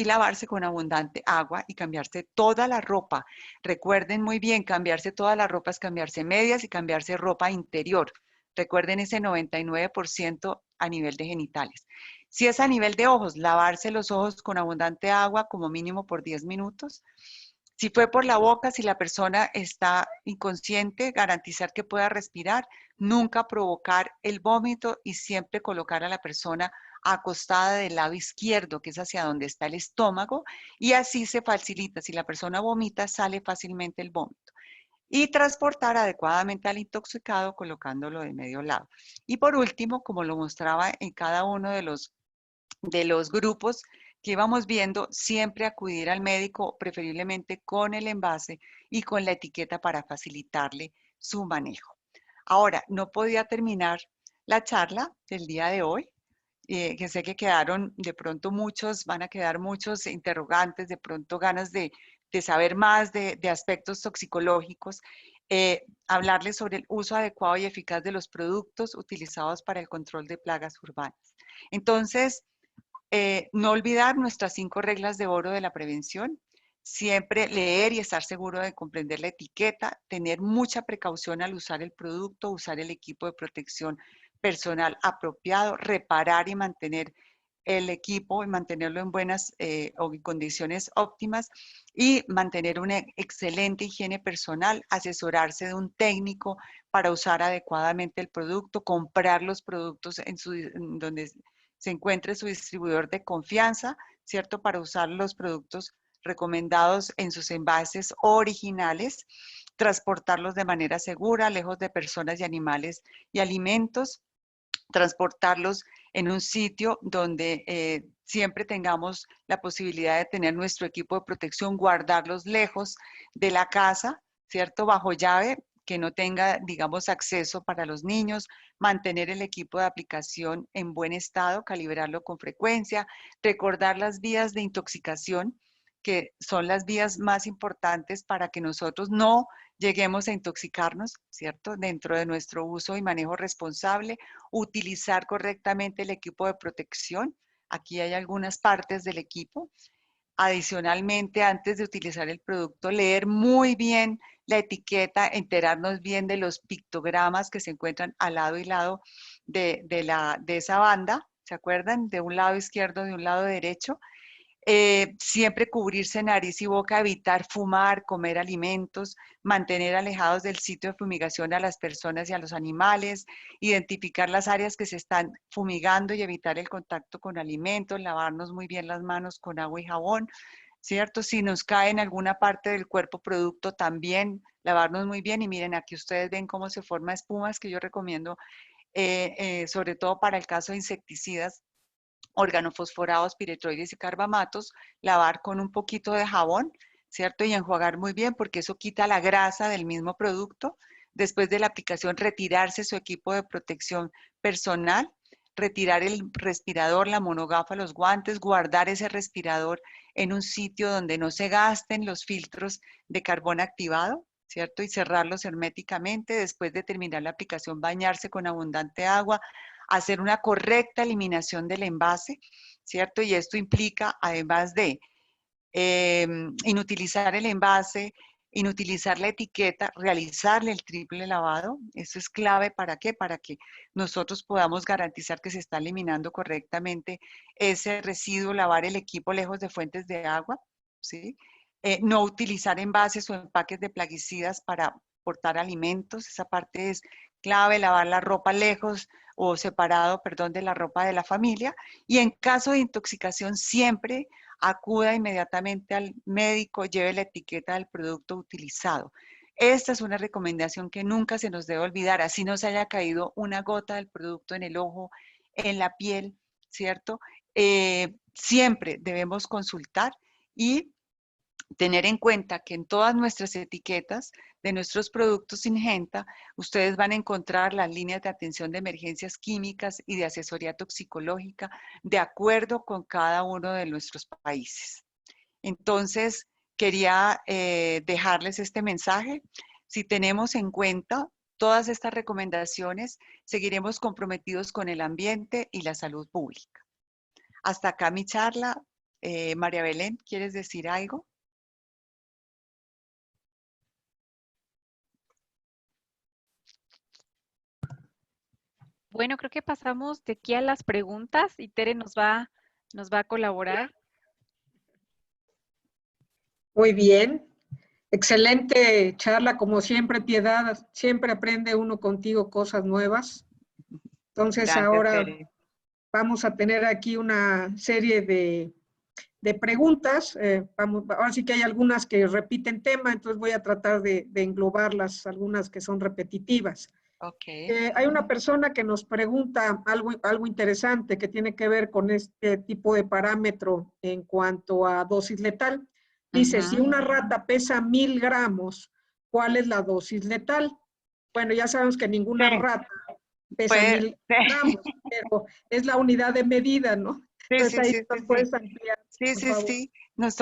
lavarse con abundante agua y cambiarse toda la ropa. Recuerden muy bien, cambiarse toda la ropa es cambiarse medias y cambiarse ropa interior. Recuerden ese 99% a nivel de genitales. Si es a nivel de ojos, lavarse los ojos con abundante agua como mínimo por 10 minutos. Si fue por la boca, si la persona está inconsciente, garantizar que pueda respirar, nunca provocar el vómito y siempre colocar a la persona acostada del lado izquierdo, que es hacia donde está el estómago, y así se facilita. Si la persona vomita, sale fácilmente el vómito. Y transportar adecuadamente al intoxicado colocándolo de medio lado. Y por último, como lo mostraba en cada uno de los grupos que íbamos viendo, siempre acudir al médico, preferiblemente con el envase y con la etiqueta para facilitarle su manejo. Ahora, no podía terminar la charla del día de hoy, que sé que quedaron de pronto muchos, van a quedar muchos interrogantes, de pronto ganas de saber más de aspectos toxicológicos, hablarles sobre el uso adecuado y eficaz de los productos utilizados para el control de plagas urbanas. Entonces, no olvidar nuestras 5 reglas de oro de la prevención. Siempre leer y estar seguro de comprender la etiqueta, tener mucha precaución al usar el producto, usar el equipo de protección personal apropiado, reparar y mantener el equipo y mantenerlo en buenas o en condiciones óptimas y mantener una excelente higiene personal, asesorarse de un técnico para usar adecuadamente el producto, comprar los productos en donde se encuentre su distribuidor de confianza, ¿cierto? Para usar los productos recomendados en sus envases originales, transportarlos de manera segura, lejos de personas y animales y alimentos, transportarlos en un sitio donde siempre tengamos la posibilidad de tener nuestro equipo de protección, guardarlos lejos de la casa, ¿cierto? Bajo llave, que no tenga, digamos, acceso para los niños, mantener el equipo de aplicación en buen estado, calibrarlo con frecuencia, recordar las vías de intoxicación, que son las vías más importantes para que nosotros no lleguemos a intoxicarnos, ¿cierto? Dentro de nuestro uso y manejo responsable, utilizar correctamente el equipo de protección. Aquí hay algunas partes del equipo. Adicionalmente, antes de utilizar el producto, leer muy bien la etiqueta, enterarnos bien de los pictogramas que se encuentran al lado y lado de esa banda. ¿Se acuerdan? De un lado izquierdo, de un lado derecho. Siempre cubrirse nariz y boca, evitar fumar, comer alimentos, mantener alejados del sitio de fumigación a las personas y a los animales, identificar las áreas que se están fumigando y evitar el contacto con alimentos, lavarnos muy bien las manos con agua y jabón, ¿cierto? Si nos cae en alguna parte del cuerpo producto, también lavarnos muy bien. Y miren, aquí ustedes ven cómo se forma espumas, que yo recomiendo, sobre todo para el caso de insecticidas, organofosforados, piretroides y carbamatos, lavar con un poquito de jabón, ¿cierto? Y enjuagar muy bien porque eso quita la grasa del mismo producto. Después de la aplicación, retirarse su equipo de protección personal, retirar el respirador, la monogafa, los guantes, guardar ese respirador en un sitio donde no se gasten los filtros de carbón activado, ¿cierto? Y cerrarlos herméticamente. Después de terminar la aplicación, bañarse con abundante agua, hacer una correcta eliminación del envase, ¿cierto? Y esto implica, además de inutilizar el envase, inutilizar la etiqueta, realizarle el triple lavado. Eso es clave. ¿Para qué? Para que nosotros podamos garantizar que se está eliminando correctamente ese residuo, lavar el equipo lejos de fuentes de agua, ¿sí? No utilizar envases o empaques de plaguicidas para portar alimentos. Esa parte es clave. Lavar la ropa lejos o separado, perdón, de la ropa de la familia. Y en caso de intoxicación, siempre acuda inmediatamente al médico, lleve la etiqueta del producto utilizado. Esta es una recomendación que nunca se nos debe olvidar, así no se haya caído una gota del producto en el ojo, en la piel, ¿cierto? Siempre debemos consultar y tener en cuenta que en todas nuestras etiquetas de nuestros productos Syngenta, ustedes van a encontrar las líneas de atención de emergencias químicas y de asesoría toxicológica de acuerdo con cada uno de nuestros países. Entonces, quería dejarles este mensaje. Si tenemos en cuenta todas estas recomendaciones, seguiremos comprometidos con el ambiente y la salud pública. Hasta acá mi charla. María Belén, ¿quieres decir algo? Bueno, creo que pasamos de aquí a las preguntas y Tere nos va a colaborar. Muy bien. Excelente charla, como siempre, Piedad. Siempre aprende uno contigo cosas nuevas. Entonces, Gracias, ahora Tere. vamos a tener aquí una serie de preguntas. Ahora sí que hay algunas que repiten tema, entonces voy a tratar de englobarlas, algunas que son repetitivas. Ok. Hay una persona que nos pregunta algo interesante que tiene que ver con este tipo de parámetro en cuanto a dosis letal. Dice, si Ujú. una rata pesa 1000 gramos, ¿cuál es la dosis letal? Bueno, ya sabemos que ninguna Sí, rata pesa puede, 1000 gramos, pero es la unidad de medida, ¿no? sí, Entonces sí, ahí sí, sí, nos sí. puedes ampliar, Sí, por sí, favor. sí. Nos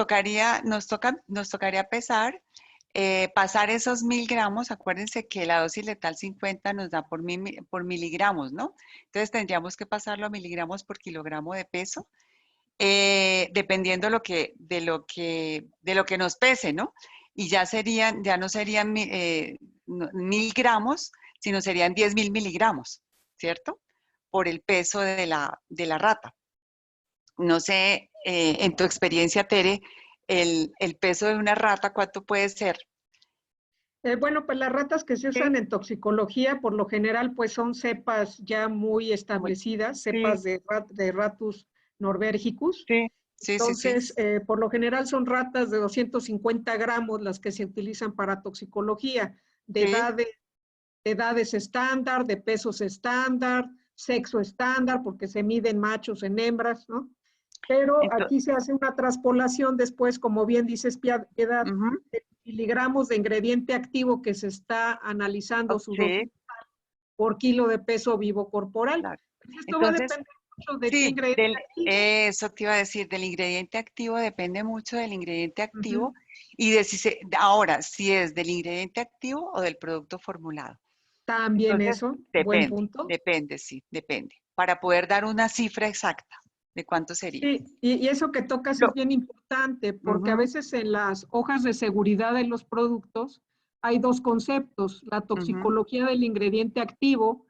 tocaría pesar, pasar esos 1000 gramos. Acuérdense que la dosis letal 50 nos da por miligramos, ¿no? Entonces tendríamos que pasarlo a miligramos por kilogramo de peso, dependiendo de lo que nos pese, ¿no? Y ya no serían 1000 gramos, sino serían 10.000 miligramos, ¿cierto? Por el peso de la rata. No sé, en tu experiencia, Tere, el peso de una rata, ¿cuánto puede ser? Bueno, pues las ratas que se usan Sí, en toxicología, por lo general, pues son cepas ya muy muy- establecidas, sí, cepas de Ratus norbergicus. sí, sí, sí, sí, Entonces, por lo general son ratas de 250 gramos las que se utilizan para toxicología, de sí, edades estándar, de pesos estándar, sexo estándar, porque se miden machos en hembras, ¿no? Pero entonces, aquí se hace una traspolación después, como bien dices, Piedad, de miligramos de ingrediente activo que se está analizando su dosis sí, por kilo de peso vivo corporal. claro. Esto va a Entonces, depender mucho de qué sí, ingrediente activo. eso te iba a decir, del ingrediente activo depende mucho del ingrediente Ujú. activo y ahora, si es del ingrediente activo o del producto formulado. También Entonces, eso, buen depende, punto. depende, sí, depende, para poder dar una cifra exacta de cuánto sería. Sí, y eso que tocas es Lo- bien importante porque a Ujú, veces en las hojas de seguridad de los productos hay dos conceptos, la ujú, toxicología del ingrediente activo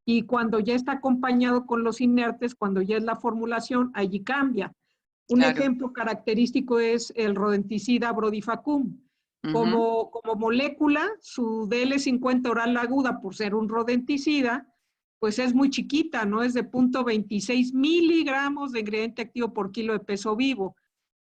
y cuando ya está acompañado con los inertes, cuando ya es la formulación, allí cambia. Un claro. ejemplo característico es el rodenticida Brodifacum. Ujú, Como molécula, su DL50 oral aguda, por ser un rodenticida, pues es muy chiquita, ¿no? Es de 0.26 miligramos de ingrediente activo por kilo de peso vivo.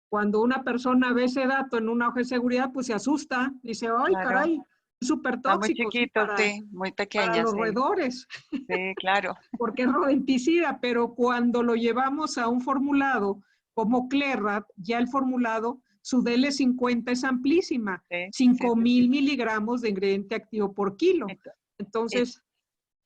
Cuando una persona ve ese dato en una hoja de seguridad, pues se asusta, dice, ay, claro. caray, es súper Está muy tóxico, sí, chiquito, sí, muy para pequeña, los sí. roedores, Sí, claro. porque es rodenticida, pero cuando lo llevamos a un formulado como Clerrat, ya el formulado, su DL50 es amplísima, Sí, sí, cinco sí, sí. mil miligramos de ingrediente activo por kilo. Ento- eh, Entonces,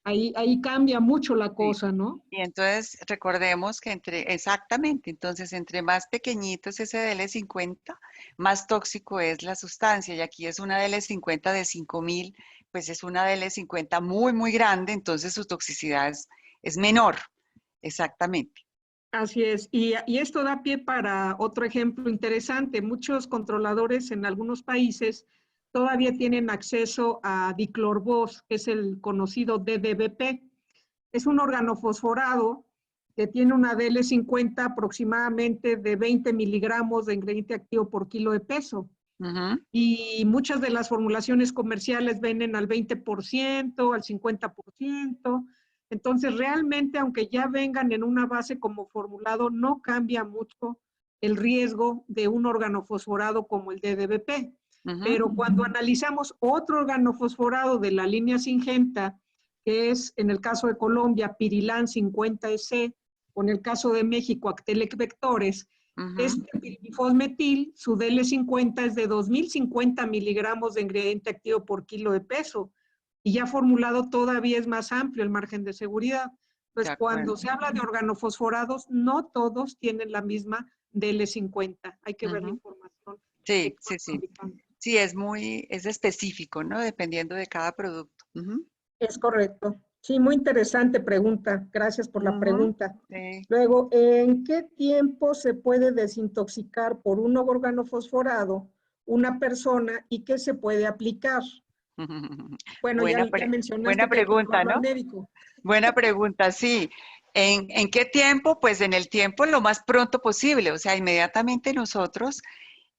ahí cambia mucho la sí. cosa, ¿no? Y entonces recordemos que exactamente, entonces entre más pequeñito es ese DL50, más tóxico es la sustancia. Y aquí es una DL50 de 5.000, pues es una DL50 muy, muy grande, entonces su toxicidad es menor. Exactamente. Así es, y esto da pie para otro ejemplo interesante. Muchos controladores en algunos países todavía tienen acceso a diclorbos, que es el conocido DDBP. Es un organofosforado que tiene una DL50 aproximadamente de 20 miligramos de ingrediente activo por kilo de peso. Ujú, Y muchas de las formulaciones comerciales venden al 20%, al 50%. Entonces, realmente, aunque ya vengan en una base como formulado, no cambia mucho el riesgo de un organofosforado como el DDBP. ujú, Pero cuando analizamos otro organofosforado de la línea Syngenta, que es en el caso de Colombia, Pirilan 50EC, o en el caso de México, Actelec Vectores, ujú. este piridifosmetil, su DL50 es de 2050 miligramos de ingrediente activo por kilo de peso y ya formulado todavía es más amplio el margen de seguridad. De Pues acuerdo. cuando se habla de organofosforados, no todos tienen la misma DL50. Hay que ver la Ujú. información de Sí, cada sí, sí. fabricante. Sí, es específico, ¿no? Dependiendo de cada producto. Ujú, Es correcto. Sí, muy interesante pregunta. Gracias por la ujú, pregunta. sí. Luego, ¿en qué tiempo se puede desintoxicar por un organofosforado una persona y qué se puede aplicar? Bueno, ya mencionaste Buena que hay que pregunta, llevarlo al ¿no? médico. Buena pregunta, sí. ¿En qué tiempo? Pues en el tiempo lo más pronto posible, o sea, inmediatamente nosotros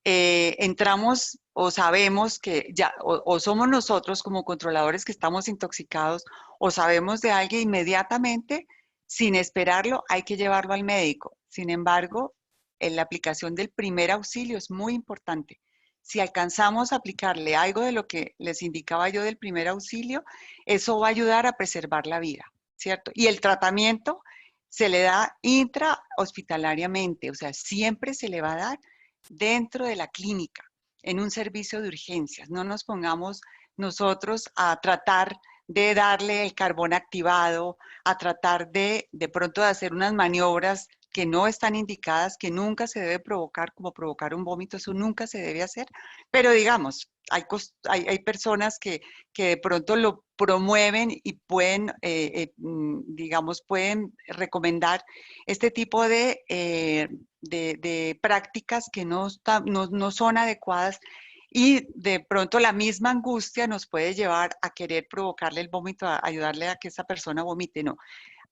entramos o sabemos que ya, o somos nosotros como controladores que estamos intoxicados, o sabemos de alguien inmediatamente, sin esperarlo, hay que llevarlo al médico. Sin embargo, en la aplicación del primer auxilio es muy importante. Si alcanzamos a aplicarle algo de lo que les indicaba yo del primer auxilio, eso va a ayudar a preservar la vida, ¿cierto? Y el tratamiento se le da intrahospitalariamente, o sea, siempre se le va a dar dentro de la clínica, en un servicio de urgencias. No nos pongamos nosotros a tratar de darle el carbón activado, a tratar de pronto de hacer unas maniobras que no están indicadas, que nunca se debe provocar, como provocar un vómito, eso nunca se debe hacer. Pero digamos, hay personas que de pronto lo promueven y pueden, digamos, pueden recomendar este tipo de prácticas que no son adecuadas y de pronto la misma angustia nos puede llevar a querer provocarle el vómito, a ayudarle a que esa persona vomite. No,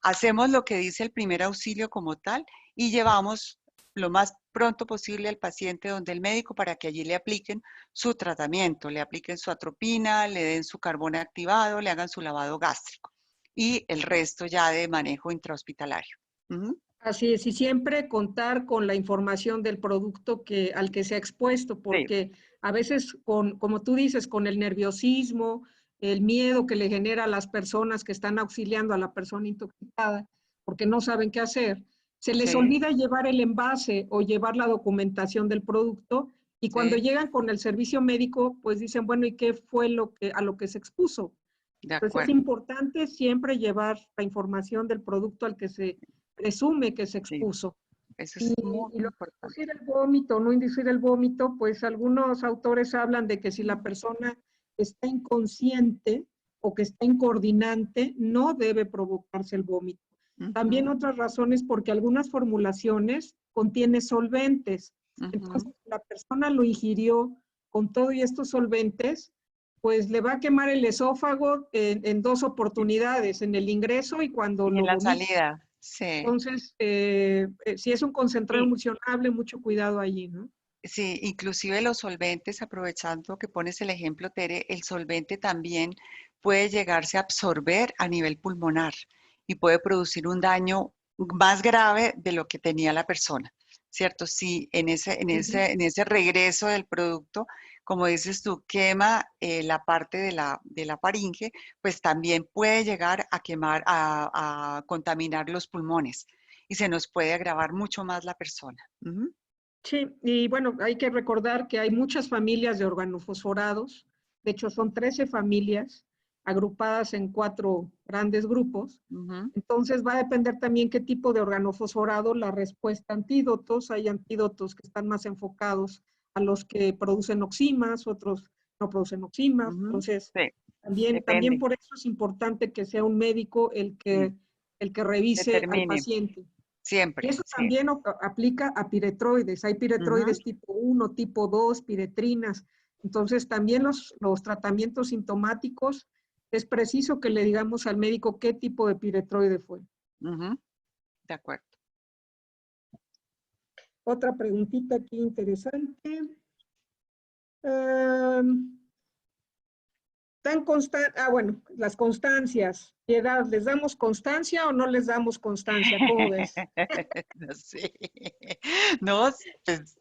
hacemos lo que dice el primer auxilio como tal y llevamos lo más pronto posible al paciente donde el médico para que allí le apliquen su tratamiento, le apliquen su atropina, le den su carbón activado, le hagan su lavado gástrico y el resto ya de manejo intrahospitalario. Así es, y siempre contar con la información del producto al que se ha expuesto, Sí, porque a veces, como tú dices, con el nerviosismo, el miedo que le genera a las personas que están auxiliando a la persona intoxicada, porque no saben qué hacer, se les sí, olvida llevar el envase o llevar la documentación del producto, y cuando sí, llegan con el servicio médico, pues dicen, bueno, ¿y qué fue a lo que se expuso? de Entonces es acuerdo. importante siempre llevar la información del producto al que se presume que se Sí, expuso. eso Y, es muy y lo de importante. inducir el vómito o no inducir el vómito, pues algunos autores hablan de que si la persona está inconsciente o que está incoordinante, no debe provocarse el vómito. También Ujú, otras razones porque algunas formulaciones contienen solventes. ujú. Entonces, si la persona lo ingirió con todo y estos solventes, pues le va a quemar el esófago en dos oportunidades, en el ingreso y cuando Y en lo la vomita. salida, sí. Entonces, si es un concentrado Y emulsionable, mucho cuidado allí, ¿no? sí, inclusive los solventes, aprovechando que pones el ejemplo, Tere, el solvente también puede llegarse a absorber a nivel pulmonar y puede producir un daño más grave de lo que tenía la persona, ¿cierto? Si Ujú. en ese regreso del producto, como dices tú, quema la parte de la faringe, pues también puede llegar a quemar, a contaminar los pulmones y se nos puede agravar mucho más la persona. Ujú. Sí, y bueno, hay que recordar que hay muchas familias de organofosforados. De hecho, son 13 familias agrupadas en 4 grandes grupos. Ujú. Entonces, va a depender también qué tipo de organofosforado la respuesta a antídotos. Hay antídotos que están más enfocados a los que producen oximas, otros no producen oximas. Ujú. Entonces, Sí, también depende. por eso es importante que sea un médico Sí, el que revise al determine. paciente. Y Siempre, eso sí. también aplica a piretroides. Hay Ujú. piretroides tipo 1, tipo 2, piretrinas. Entonces, también los tratamientos sintomáticos, es preciso que le digamos al médico qué tipo de piretroide fue. Ujú. De acuerdo. Otra preguntita aquí interesante. Um, bueno, las constancias. ¿Qué edad? ¿Les damos constancia o no les damos constancia? ¿Cómo ves? No sé. No, pues,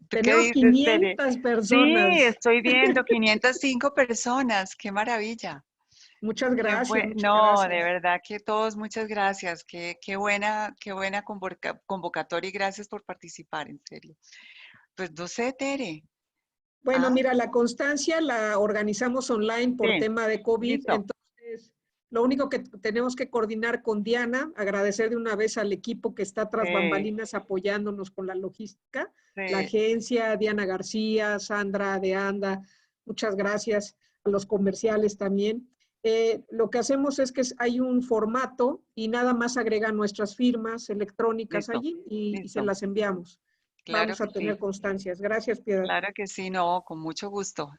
¿tú qué Tenemos dices, Tere? 500 Sí, personas. estoy viendo 505 personas. Qué maravilla. Muchas gracias, muchas No, de gracias. verdad que todos, muchas gracias. Qué buena convocatoria y gracias por participar, en serio. Pues no sé, Tere. Bueno, Ah, mira, la constancia la organizamos online por sí, tema de COVID, listo. entonces lo único que tenemos que coordinar con Diana, agradecer de una vez al equipo que está tras Sí, bambalinas apoyándonos con la logística, la sí. agencia, Diana García, Sandra de Anda, muchas gracias a los comerciales también. Lo que hacemos es que hay un formato y nada más agregan nuestras firmas electrónicas Listo, allí y se listo. las enviamos. Claro Vamos que a sí, tener constancias. Gracias, Piedad. claro que sí, no, con mucho gusto.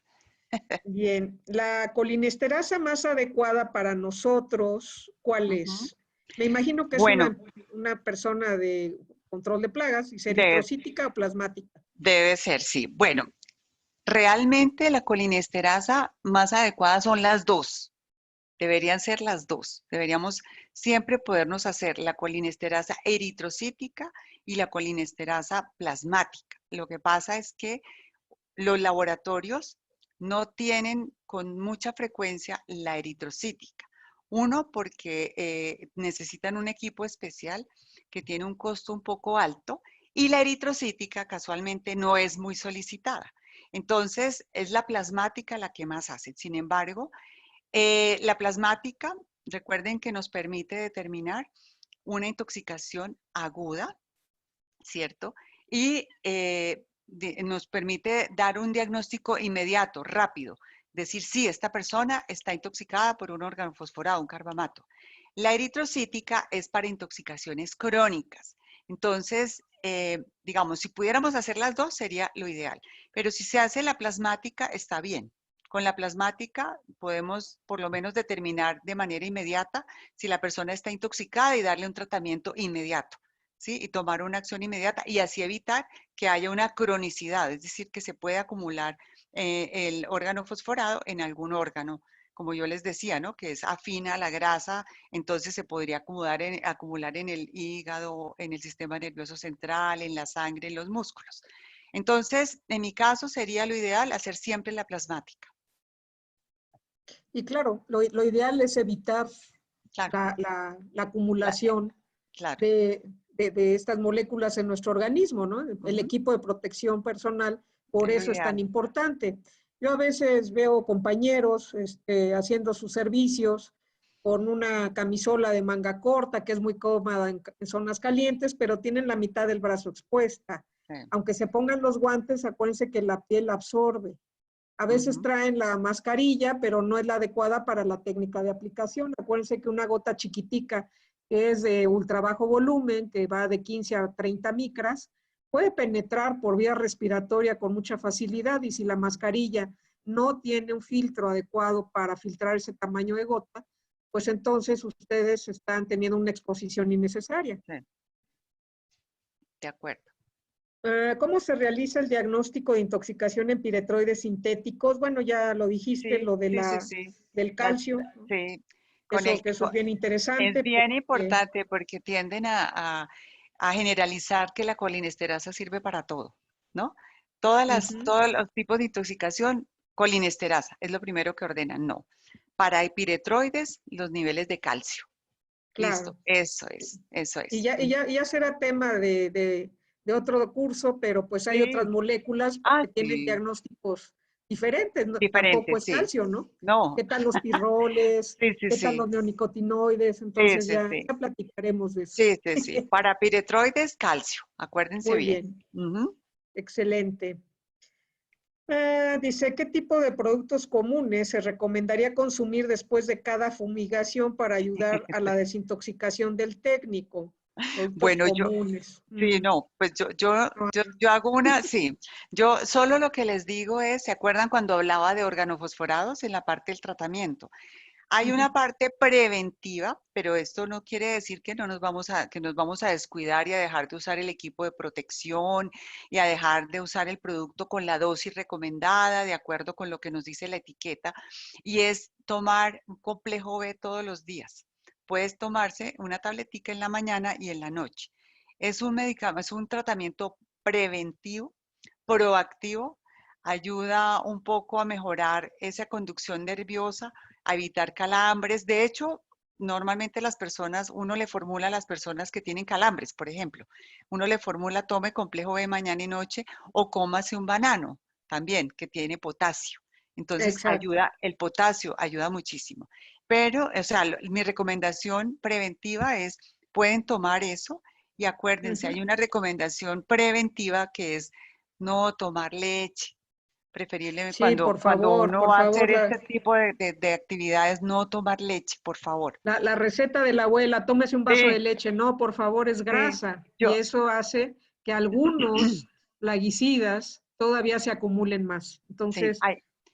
Bien, la colinesterasa más adecuada para nosotros, ¿cuál Ujú. es? Me imagino que es Bueno, una persona de control de plagas, y ser debe, eritrocítica o plasmática. debe ser, sí. Bueno, realmente la colinesterasa más adecuada son las dos. Deberían ser las dos. Deberíamos siempre podernos hacer la colinesterasa eritrocítica y la colinesterasa plasmática. Lo que pasa es que los laboratorios no tienen con mucha frecuencia la eritrocítica. Uno, porque necesitan un equipo especial que tiene un costo un poco alto y la eritrocítica casualmente no es muy solicitada. Entonces, es la plasmática la que más hacen. Sin embargo, la plasmática, recuerden que nos permite determinar una intoxicación aguda, ¿cierto? Y nos permite dar un diagnóstico inmediato, rápido. Decir, sí, esta persona está intoxicada por un órgano fosforado, un carbamato. La eritrocítica es para intoxicaciones crónicas. Entonces, digamos, si pudiéramos hacer las dos sería lo ideal. Pero si se hace la plasmática, está bien. Con la plasmática podemos por lo menos determinar de manera inmediata si la persona está intoxicada y darle un tratamiento inmediato. ¿Sí? Y tomar una acción inmediata y así evitar que haya una cronicidad, es decir, que se puede acumular el órgano fosforado en algún órgano, como yo les decía, ¿no? Que es afín a la grasa, entonces se podría acumular en el hígado, en el sistema nervioso central, en la sangre, en los músculos. Entonces, en mi caso sería lo ideal hacer siempre la plasmática. Y claro, lo ideal es evitar Claro, la acumulación claro, de estas moléculas en nuestro organismo, ¿no? El ujú, equipo de protección personal, por es lo eso es tan ideal. importante. Yo a veces veo compañeros haciendo sus servicios con una camisola de manga corta, que es muy cómoda en zonas calientes, pero tienen la mitad del brazo expuesta. Sí, Aunque se pongan los guantes, acuérdense que la piel absorbe. A veces ujú, traen la mascarilla, pero no es la adecuada para la técnica de aplicación. Acuérdense que una gota chiquitica, que es de ultra bajo volumen, que va de 15 a 30 micras, puede penetrar por vía respiratoria con mucha facilidad, y si la mascarilla no tiene un filtro adecuado para filtrar ese tamaño de gota, pues entonces ustedes están teniendo una exposición innecesaria. sí, de acuerdo. ¿Cómo se realiza el diagnóstico de intoxicación en piretroides sintéticos? Bueno, ya lo dijiste, Sí, lo de sí, sí, sí. del Las- calcio, ¿no? sí, con Eso, que eso es bien es interesante bien porque, importante porque tienden a generalizar que la colinesterasa sirve para todo, ¿no? ujú, Todos los tipos de intoxicación, colinesterasa, es lo primero que ordenan, no. Para epiretroides, los niveles de calcio. Listo, claro. eso es, eso Y es. ya, y ya, ya será tema de otro curso, pero pues hay otras Sí, moléculas ah, que tienen sí, diagnósticos diferentes, ¿no? Tampoco diferente, es sí. calcio, ¿no? No, ¿Qué tal los pirroles? sí, sí, ¿Qué tal sí, los neonicotinoides? sí, Entonces sí, ya, sí, ya platicaremos de eso. sí, sí, sí. Para piretroides, calcio, acuérdense Muy bien. bien, Ujú. excelente. Dice, ¿qué tipo de productos comunes se recomendaría consumir después de cada fumigación para ayudar a la desintoxicación del técnico? Productos Bueno, comunes. sí, no, pues yo hago una, sí, yo solo lo que les digo es, ¿se acuerdan cuando hablaba de organofosforados en la parte del tratamiento? Hay Ujú. una parte preventiva, pero esto no quiere decir que que nos vamos a descuidar y a dejar de usar el equipo de protección y a dejar de usar el producto con la dosis recomendada, de acuerdo con lo que nos dice la etiqueta, y es tomar un complejo B todos los días. Puedes tomarse una tabletica en la mañana y en la noche. Es un medicamento, es un tratamiento preventivo, proactivo, ayuda un poco a mejorar esa conducción nerviosa, a evitar calambres. De hecho, normalmente uno le formula a las personas que tienen calambres, por ejemplo, uno le formula tome complejo B mañana y noche o cómase un banano también que tiene potasio. Entonces Exacto. el potasio ayuda muchísimo. Pero, o sea, mi recomendación preventiva es, pueden tomar eso y acuérdense, Ujú. hay una recomendación preventiva que es no tomar leche. Preferible Sí, cuando uno por va a favor, hacer este tipo de actividades, no tomar leche, por favor. la receta de la abuela, tómese un vaso de Sí, leche. No, por favor, es sí. grasa. Y Yo, eso hace que algunos plaguicidas todavía se acumulen más. sí, Entonces,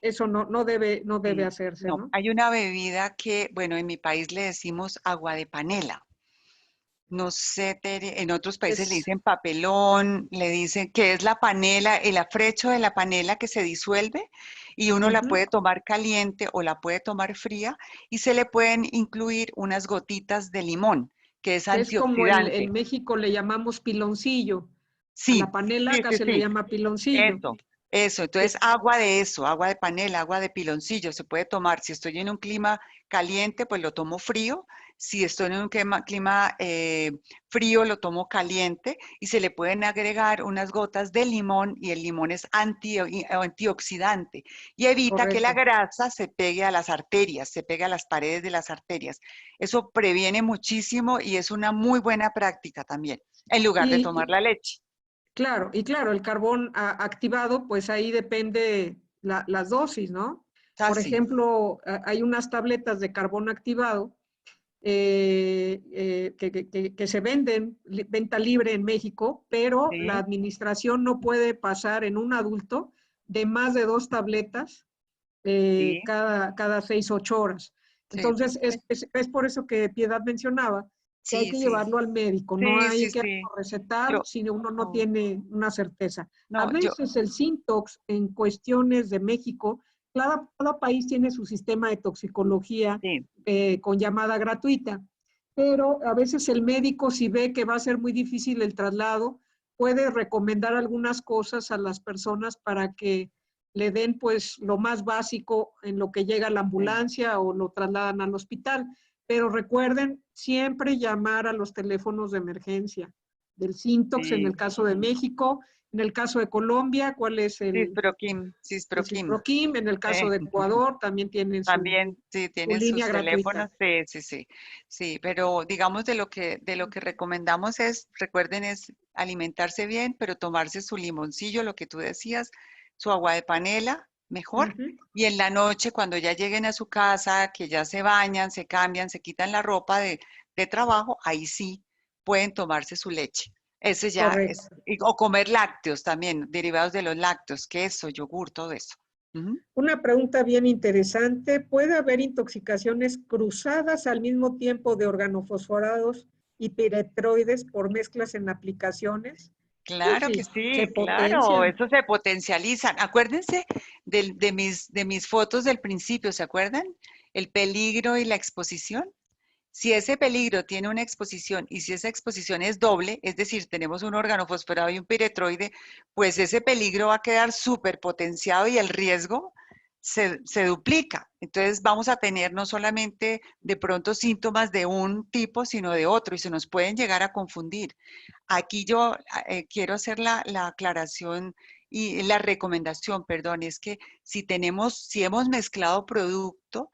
eso no debe Sí, hacerse, no, ¿no? hay una bebida que, bueno, en mi país le decimos agua de panela. No sé, Tere, en otros países le Es, dicen papelón, le dicen que es la panela, el afrecho de la panela que se disuelve y uno la ujú. puede tomar caliente o la puede tomar fría y se le pueden incluir unas gotitas de limón, que es Que es como antioxidante. en México le llamamos piloncillo. A la Sí, panela sí, acá sí, se le sí. llama piloncillo. Eso. Entonces, agua de eso, agua de panela, agua de piloncillo, se puede tomar. Si estoy en un clima caliente, pues lo tomo frío. Si estoy en un clima frío, lo tomo caliente y se le pueden agregar unas gotas de limón y el limón es antioxidante y evita que la Correcto. grasa se pegue a las arterias, se pegue a las paredes de las arterias. Eso previene muchísimo y es una muy buena práctica también, en lugar de tomar Y la leche. claro, el carbón activado, pues ahí depende las dosis, ¿no? Por Así. ejemplo, hay unas tabletas de carbón activado que se venden, venta libre en México, pero la Sí, administración no puede pasar en un adulto de más de 2 tabletas sí, cada 6, 8 horas. sí, Entonces, es por eso que Piedad mencionaba que hay sí, que sí, llevarlo al médico, no sí, hay sí, que sí. recetar Yo, si uno no no, tiene una certeza. A no, yo, veces el Sintox en cuestiones de México, cada país tiene su sistema de toxicología sí, con llamada gratuita, pero a veces el médico, si ve que va a ser muy difícil el traslado, puede recomendar algunas cosas a las personas para que le den pues lo más básico en lo que llega a la sí, ambulancia o lo trasladan al hospital. Pero recuerden siempre llamar a los teléfonos de emergencia del Sintox en sí, el caso de México, en el caso de Colombia, ¿cuál es Cisproquim, el Cisproquim. Cisproquim? En el caso de Ecuador también tienen También, sí, su tienen línea sus teléfonos, gratuita. sí, sí, sí, sí, pero digamos de lo que recomendamos es, recuerden, es alimentarse bien, pero tomarse su limoncillo, lo que tú decías, su agua de panela, Uh mejor, -huh. y en la noche, cuando ya lleguen a su casa, que ya se bañan, se cambian, se quitan la ropa de trabajo, ahí sí pueden tomarse su leche. Eso ya es, Correcto. o comer lácteos también, derivados de los lácteos, queso, yogur, todo eso. Ujú. Una pregunta bien interesante. ¿Puede haber intoxicaciones cruzadas al mismo tiempo de organofosforados y piretroides por mezclas en aplicaciones? Claro que Sí, se sí, claro, potencian. eso se potencializan. Acuérdense de mis fotos del principio, ¿se acuerdan? El peligro y la exposición. Si ese peligro tiene una exposición y si esa exposición es doble, es decir, tenemos un órgano fosforado y un piretroide, pues ese peligro va a quedar súper potenciado y el riesgo se duplica. Entonces vamos a tener no solamente de pronto síntomas de un tipo, sino de otro y se nos pueden llegar a confundir. Aquí yo quiero hacer la aclaración y la recomendación, perdón, es que si hemos mezclado producto,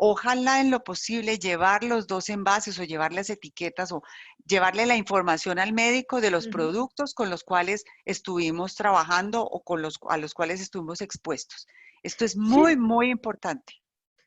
ojalá en lo posible llevar los dos envases o llevar las etiquetas o llevarle la información al médico de los Uh -huh. productos con los cuales estuvimos trabajando o a los cuales estuvimos expuestos. Esto es muy, Sí, muy importante.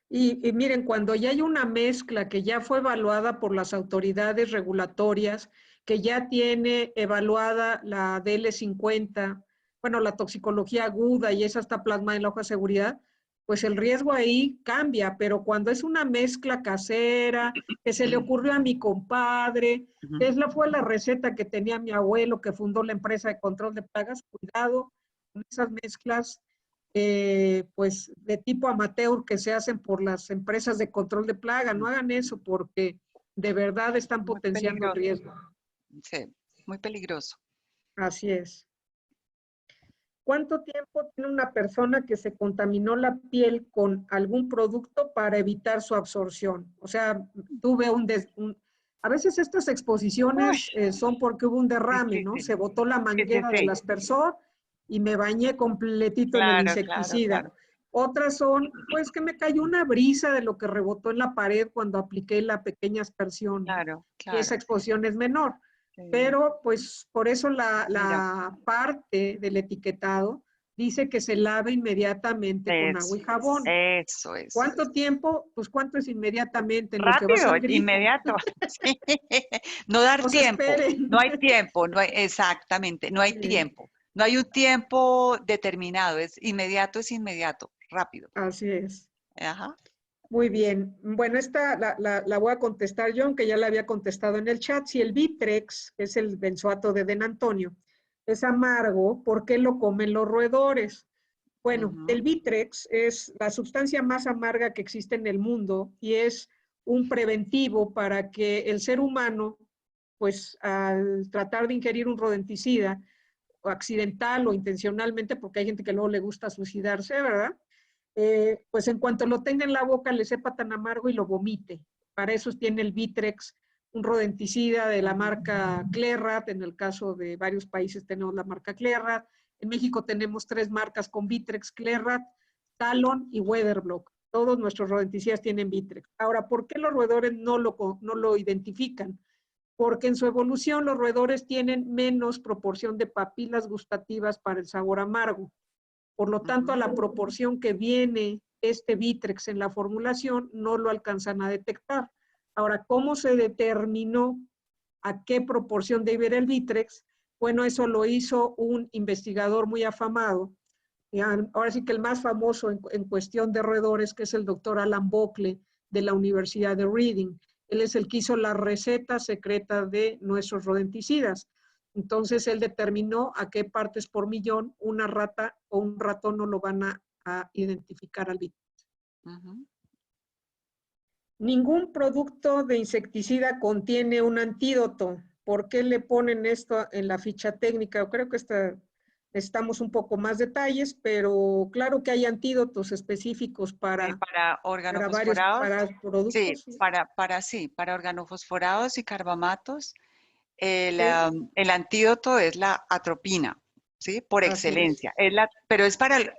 y miren, cuando ya hay una mezcla que ya fue evaluada por las autoridades regulatorias, que ya tiene evaluada la DL50, bueno, la toxicología aguda y esa está plasmada en la hoja de seguridad, pues el riesgo ahí cambia, pero cuando es una mezcla casera, que se le ocurrió a mi compadre, que fue la receta que tenía mi abuelo que fundó la empresa de control de plagas, cuidado con esas mezclas pues de tipo amateur que se hacen por las empresas de control de plaga. No hagan eso porque de verdad están Muy potenciando el peligroso, riesgo. sí, muy peligroso. Así es. ¿Cuánto tiempo tiene una persona que se contaminó la piel con algún producto para evitar su absorción? O sea, tuve a veces estas Uy, exposiciones son porque hubo un derrame, ¿no? difícil. Se botó la Sí, sí, manguera del sí. aspersor y me bañé completito en el Claro, claro, insecticida. claro. Otras son, pues, que me cayó una brisa de lo que rebotó en la pared cuando apliqué la pequeña aspersión, ¿no? Claro, Y esa claro. exposición es menor. Sí. Pero, pues, por eso Mira, la parte del etiquetado dice que se lave inmediatamente con agua eso, y jabón. eso. ¿Cuánto tiempo? Pues, ¿cuánto es inmediatamente? En lo que vas Rápido, al grifo. inmediato. Sí. No dar No se tiempo, esperen. no hay tiempo, no hay, exactamente, no hay tiempo. No hay un tiempo determinado, es inmediato, rápido. Así es. Ajá. Muy bien. Bueno, esta la voy a contestar yo, aunque ya la había contestado en el chat. Si el Vitrex, que es el benzoato de Denantonio, es amargo, ¿por qué lo comen los roedores? Bueno, el Vitrex es la sustancia más amarga que existe en el mundo y es un preventivo para que el ser humano, pues al tratar de ingerir un rodenticida, o accidental o intencionalmente, porque hay gente que luego le gusta suicidarse, ¿verdad? Pues en cuanto lo tenga en la boca le sepa tan amargo y lo vomite. Para eso tiene el Vitrex, un rodenticida de la marca Clairrad. En el caso de varios países tenemos la marca Clairrad. En México tenemos 3 marcas con Vitrex: Clairrad, Talon y Weatherblock. Todos nuestros rodenticidas tienen Vitrex. Ahora, ¿por qué los roedores no lo identifican? Porque en su evolución los roedores tienen menos proporción de papilas gustativas para el sabor amargo. Por lo tanto, a la proporción que viene este Vitrex en la formulación, no lo alcanzan a detectar. Ahora, ¿cómo se determinó a qué proporción debe ir el Vitrex? Bueno, eso lo hizo un investigador muy afamado, ahora sí que el más famoso en cuestión de roedores, que es el doctor Alan Buckley de la Universidad de Reading. Él es el que hizo la receta secreta de nuestros rodenticidas. Entonces, él determinó a qué partes por millón una rata o un ratón no lo van a identificar al Vitrex. Ningún producto de insecticida contiene un antídoto. ¿Por qué le ponen esto en la ficha técnica? Creo que necesitamos un poco más detalles, pero claro que hay antídotos específicos para organofosforados. para productos. Sí, para organofosforados y carbamatos. El antídoto es la atropina, ¿sí? Por excelencia. Pero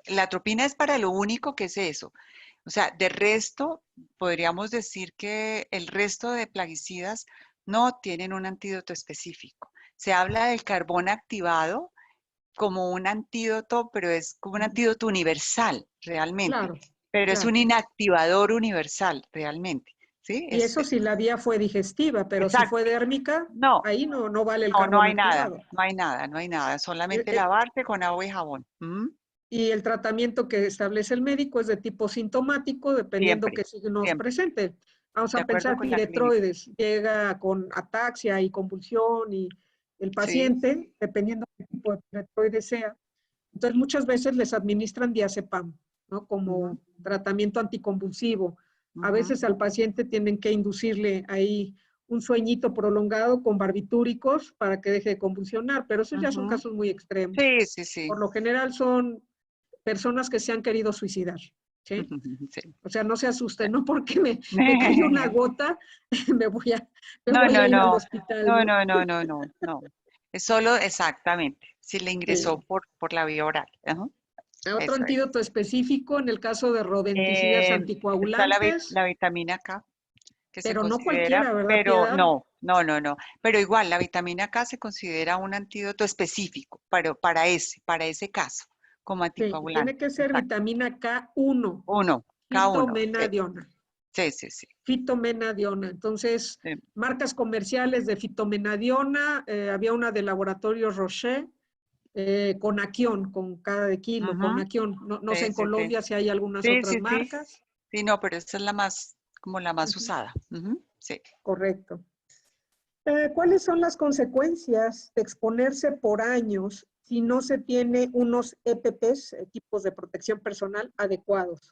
la atropina es para lo único que es eso. O sea, de resto, podríamos decir que el resto de plaguicidas no tienen un antídoto específico. Se habla del carbón activado como un antídoto, pero es como un antídoto universal, realmente. Claro, Pero es un inactivador universal, realmente. ¿Sí? Y eso si la vía fue digestiva, pero si fue dérmica, no, ahí no vale el no, carbón activado. no hay nada, solamente lavarse con agua y jabón. Y el tratamiento que establece el médico es de tipo sintomático, dependiendo qué signos presente. Vamos a pensar que tiretroides llega con ataxia y convulsión y el paciente, dependiendo qué tipo de tiretroides sea. Entonces, muchas veces les administran diazepam, ¿no? Como tratamiento anticonvulsivo. A veces al paciente tienen que inducirle ahí un sueñito prolongado con barbitúricos para que deje de convulsionar, pero esos ya son casos muy extremos. Sí. Por lo general son personas que se han querido suicidar, ¿sí? O sea, no se asusten, no porque me cayó una gota, me voy a ir al hospital. No. Es solo exactamente, si le ingresó por la vía oral. Otro antídoto específico en el caso de rodenticidas anticoagulantes. Está la vitamina K, que pero se no considera, cualquiera, ¿verdad, pero Piedad? no. Pero igual, la vitamina K se considera un antídoto específico para ese caso, como anticoagulante. Tiene que ser vitamina K1. K1. Fitomenadiona. Sí. Fitomenadiona. Entonces, marcas comerciales de fitomenadiona, había una de laboratorio Rocher, con Aquión, con cada de kilo, con Aquión. No sé en Colombia si hay algunas otras marcas. Sí, no, pero esa es la más usada. Sí. Correcto. ¿Cuáles son las consecuencias de exponerse por años si no se tiene unos EPPs, equipos de protección personal, adecuados?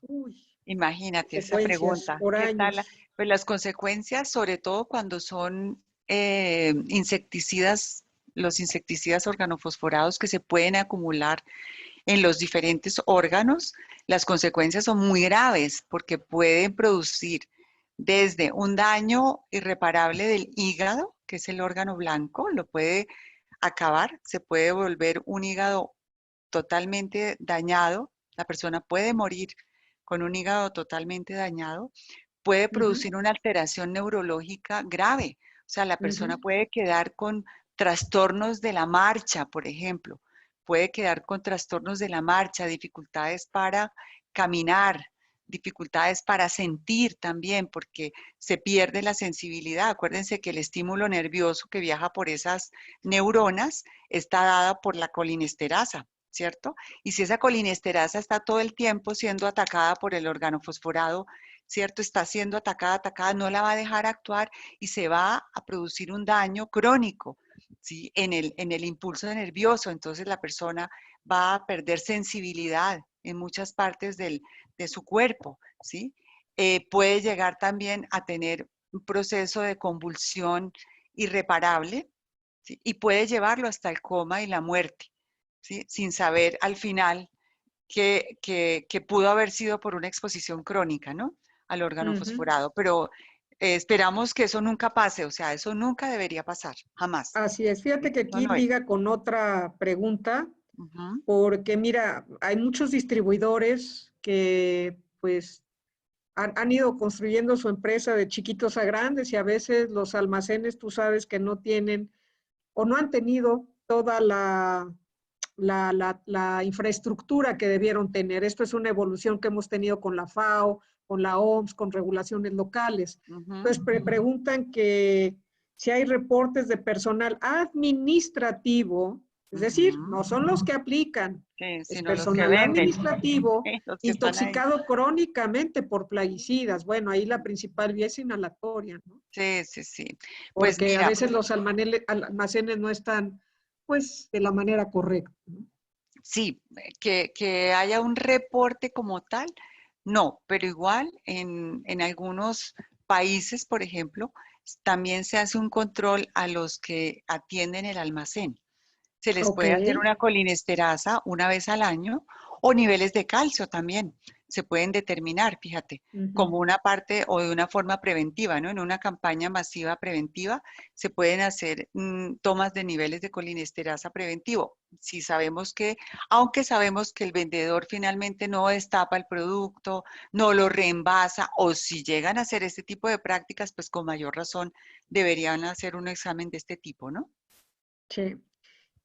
Imagínate esa pregunta. ¿Qué tal? Pues las consecuencias, sobre todo cuando son insecticidas, los insecticidas organofosforados que se pueden acumular en los diferentes órganos, las consecuencias son muy graves porque pueden producir desde un daño irreparable del hígado, que es el órgano blanco, lo puede acabar, se puede volver un hígado totalmente dañado, la persona puede morir con un hígado totalmente dañado, puede producir una alteración neurológica grave, o sea, la persona puede quedar con trastornos de la marcha, por ejemplo, puede quedar con trastornos de la marcha, dificultades para caminar, dificultades para sentir también, porque se pierde la sensibilidad. Acuérdense que el estímulo nervioso que viaja por esas neuronas está dada por la colinesterasa. ¿cierto? Y si esa colinesterasa está todo el tiempo siendo atacada por el organofosforado, ¿cierto? Está siendo atacada, no la va a dejar actuar y se va a producir un daño crónico, ¿sí? En el impulso nervioso. Entonces la persona va a perder sensibilidad en muchas partes de su cuerpo, ¿sí? Puede llegar también a tener un proceso de convulsión irreparable, ¿sí? Y puede llevarlo hasta el coma y la muerte, ¿sí? Sin saber al final que pudo haber sido por una exposición crónica, ¿no? Al órgano fosforado. Pero esperamos que eso nunca pase, o sea, eso nunca debería pasar, jamás. Así es. Fíjate que No, aquí no es. liga con otra pregunta, Ujú. porque mira, hay muchos distribuidores que pues han ido construyendo su empresa de chiquitos a grandes y a veces los almacenes, tú sabes que no tienen o no han tenido toda la infraestructura que debieron tener. Esto es una evolución que hemos tenido con la FAO, con la OMS, con regulaciones locales. Entonces preguntan que si hay reportes de personal administrativo, es decir, no son los que aplican, Sí, es sino los que personal venden, administrativo los que están ahí. intoxicado crónicamente por plaguicidas. Bueno, ahí la principal vía es inhalatoria, ¿no? Sí, sí, sí. Pues Porque a mira, veces los almacenes no están, pues, de la manera correcta, ¿no? sí, que haya un reporte como tal, no, pero igual en algunos países, por ejemplo, también se hace un control a los que atienden el almacén. Se les Ok. puede hacer una colinesterasa una vez al año o niveles de calcio también. Se pueden determinar, fíjate, como una parte o de una forma preventiva, ¿no? En una campaña masiva preventiva se pueden hacer tomas de niveles de colinesterasa preventivo. Si sabemos que, aunque sabemos que el vendedor finalmente no destapa el producto, no lo reembasa, o si llegan a hacer este tipo de prácticas, pues con mayor razón deberían hacer un examen de este tipo, ¿no? Sí.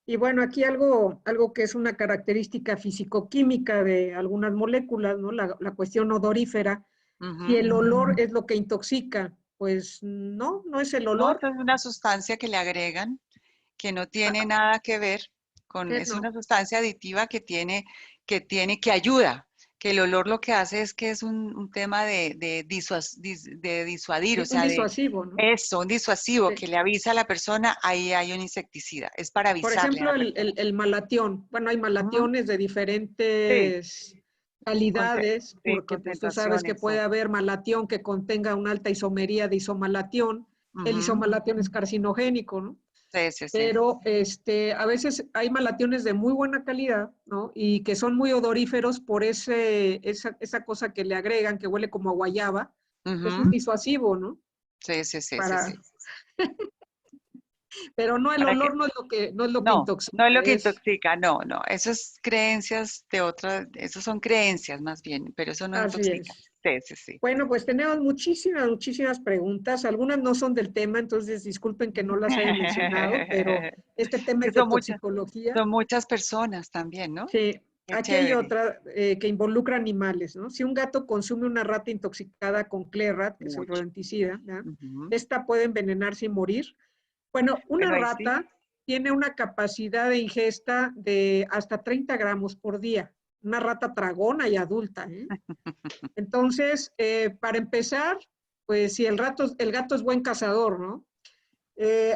Y bueno, aquí algo que es una característica fisicoquímica de algunas moléculas, ¿no? La cuestión odorífera. Si Ujú. el olor es lo que intoxica, pues no, no es el No, olor. esto es una sustancia que le agregan que no tiene Ah, nada que ver con, es no. una sustancia aditiva que ayuda, que el olor lo que hace es que es un tema de disuadir, o Un sea, de disuasivo, ¿no? eso, un disuasivo Sí. que le avisa a la persona, ahí hay un insecticida, es para Por avisarle a ejemplo, la persona. el malatión. Bueno, hay Ujú. malationes de Sí, diferentes calidades, sí, porque pues tú sabes que concentraciones. puede haber malatión que contenga una alta isomería de isomalatión. El Ujú. isomalatión es carcinogénico, ¿no? Sí, sí, sí. Pero a veces hay malationes de muy buena calidad, ¿no? Y que son muy odoríferos por esa cosa que le agregan, que huele como a guayaba. Es un Ujú. disuasivo, ¿no? Sí, sí, sí, sí, Para, sí. pero no, el ¿Para qué? olor no es lo que No, no es intoxica, lo que es intoxica, no, no, eso es creencias de otra, eso son creencias más bien, pero eso no así intoxica. es. Sí, sí, sí. Bueno, pues tenemos muchísimas preguntas. Algunas no son del tema, entonces disculpen que no las haya mencionado, pero este tema Que es de toxicología. son muchas personas también, ¿no? Sí, Qué aquí hay chévere. otra que involucra animales, ¿no? Si un gato consume una rata intoxicada con Clerrat, que es el Uy, rodenticida, ¿ya? ujú. Esta puede envenenarse y morir. Bueno, una Bueno, ahí sí. rata tiene una capacidad de ingesta de hasta 30 gramos por día. Una rata tragona y adulta, ¿eh? Entonces, para empezar, pues si el gato es buen cazador, ¿no?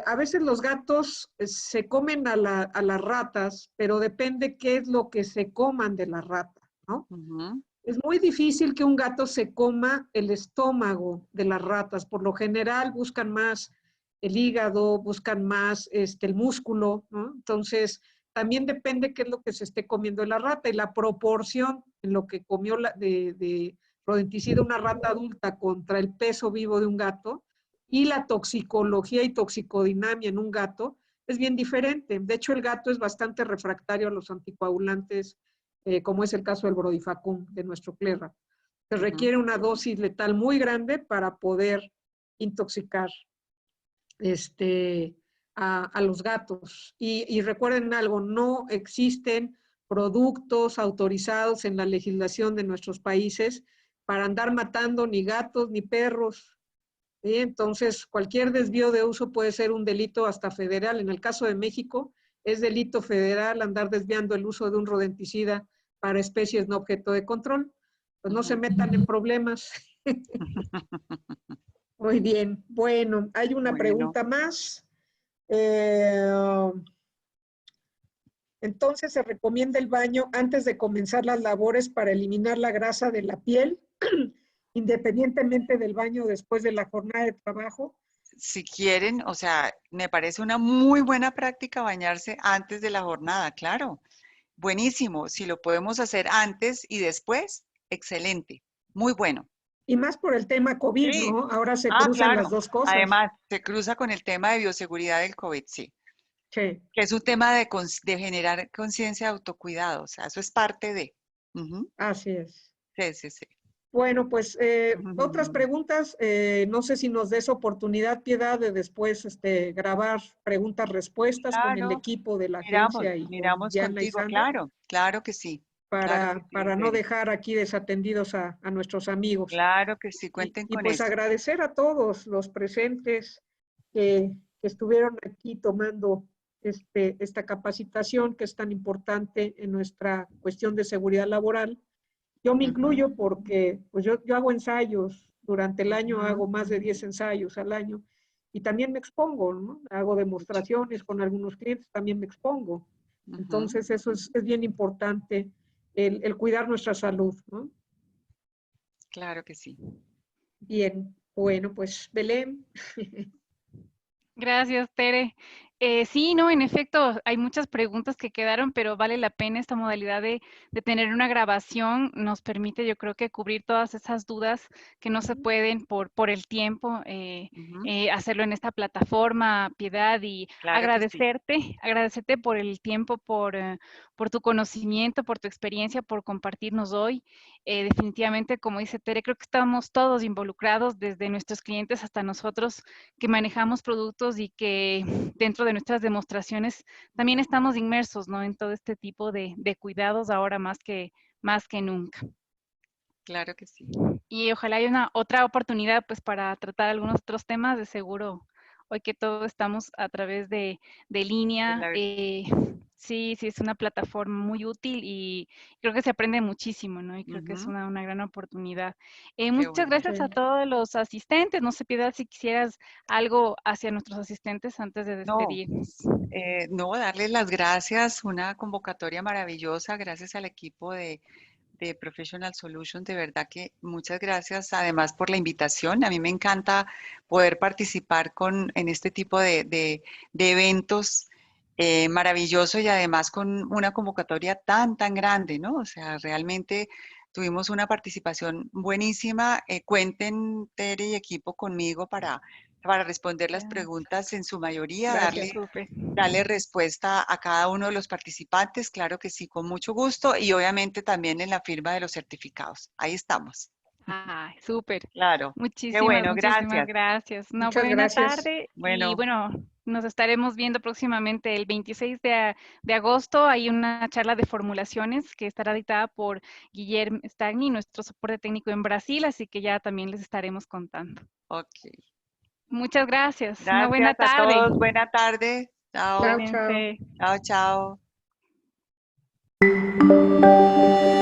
A veces los gatos se comen a las ratas, pero depende qué es lo que se coman de la rata, ¿no? Ujú, Es muy difícil que un gato se coma el estómago de las ratas. Por lo general buscan más el hígado, buscan más el músculo, ¿no? Entonces, también depende qué es lo que se esté comiendo la rata y la proporción en lo que comió de rodenticida una rata adulta contra el peso vivo de un gato y la toxicología y toxicodinamia en un gato es bien diferente. De hecho, el gato es bastante refractario a los anticoagulantes como es el caso del Brodifacum de nuestro Clerra. Se ujú. requiere una dosis letal muy grande para poder intoxicar a los gatos. Y recuerden algo, no existen productos autorizados en la legislación de nuestros países para andar matando ni gatos ni perros. ¿Sí? Entonces, cualquier desvío de uso puede ser un delito hasta federal. En el caso de México, es delito federal andar desviando el uso de un rodenticida para especies no objeto de control. Pues no se metan en problemas. Muy bien. Bueno, hay una pregunta más. Entonces, ¿se recomienda el baño antes de comenzar las labores para eliminar la grasa de la piel, independientemente del baño después de la jornada de trabajo? Si quieren, o sea, me parece una muy buena práctica bañarse antes de la jornada, claro. Buenísimo. Si lo podemos hacer antes y después, excelente. Muy bueno. Y más por el tema COVID, Sí. ¿no? Ahora se cruzan las Claro. dos cosas. Además, se cruza con el tema de bioseguridad del COVID, sí. Sí. Que es un tema de generar conciencia de autocuidado. O sea, eso es parte de. Ujú. Así es. Sí, sí, sí. Bueno, pues otras preguntas, no sé si nos des oportunidad, Piedad, de después grabar preguntas-respuestas con el Claro. equipo de la Miramos, agencia y con miramos Diana y contigo, Sandra, claro, claro que sí. Claro que sí, para no Tere. dejar aquí desatendidos a nuestros amigos. Claro que sí, Y, cuenten y con pues eso. agradecer a todos los presentes que estuvieron aquí tomando esta capacitación que es tan importante en nuestra cuestión de seguridad laboral. Yo me incluyo porque pues yo hago ensayos, durante el año hago más de 10 ensayos al año y también me expongo, ¿no? Hago demostraciones con algunos clientes, también me expongo. Entonces eso es bien importante, el cuidar nuestra salud, ¿no? Claro que sí. Bien, bueno, pues Belén. Gracias, Tere. Sí, no, en efecto, hay muchas preguntas que quedaron, pero vale la pena esta modalidad de tener una grabación. Nos permite, yo creo que cubrir todas esas dudas que no se pueden por el tiempo, hacerlo en esta plataforma, Piedad, y Claro que sí. agradecerte por el tiempo, por tu conocimiento, por tu experiencia, por compartirnos hoy. Definitivamente, como dice Tere, creo que estamos todos involucrados, desde nuestros clientes hasta nosotros que manejamos productos y que dentro de nuestras demostraciones también estamos inmersos, ¿no? En todo este tipo de cuidados ahora más que nunca. Claro que sí. Y ojalá haya una otra oportunidad pues para tratar algunos otros temas, de seguro hoy que todos estamos a través de línea. Sí, es una plataforma muy útil y creo que se aprende muchísimo, ¿no? Y creo que es una gran oportunidad. Qué Muchas bueno. gracias a todos los asistentes. No se Piedad, si quisieras algo hacia nuestros asistentes antes de No, despedirnos. no, darles las gracias, una convocatoria maravillosa, gracias al equipo de Professional Solutions, de verdad que muchas gracias además por la invitación. A mí me encanta poder participar en este tipo de eventos maravillosos y además con una convocatoria tan grande, ¿no? O sea, realmente tuvimos una participación buenísima. Cuenten, Tere y equipo, conmigo para responder las preguntas en su mayoría, Gracias. darle respuesta a cada uno de los participantes, claro que sí, con mucho gusto, y obviamente también en la firma de los certificados. Ahí estamos. Ay, súper. Claro. Qué Muchísimas bueno, gracias. gracias. Una Muchas buena gracias. tarde y Bueno, bueno, nos estaremos viendo próximamente el 26 de agosto. Hay una charla de formulaciones que estará dictada por Guillermo Stagni, nuestro soporte técnico en Brasil, así que ya también les estaremos contando. ok. Muchas gracias. Una buena Gracias a tarde. todos. Buena tarde. Chao. Chao. Chao, chao.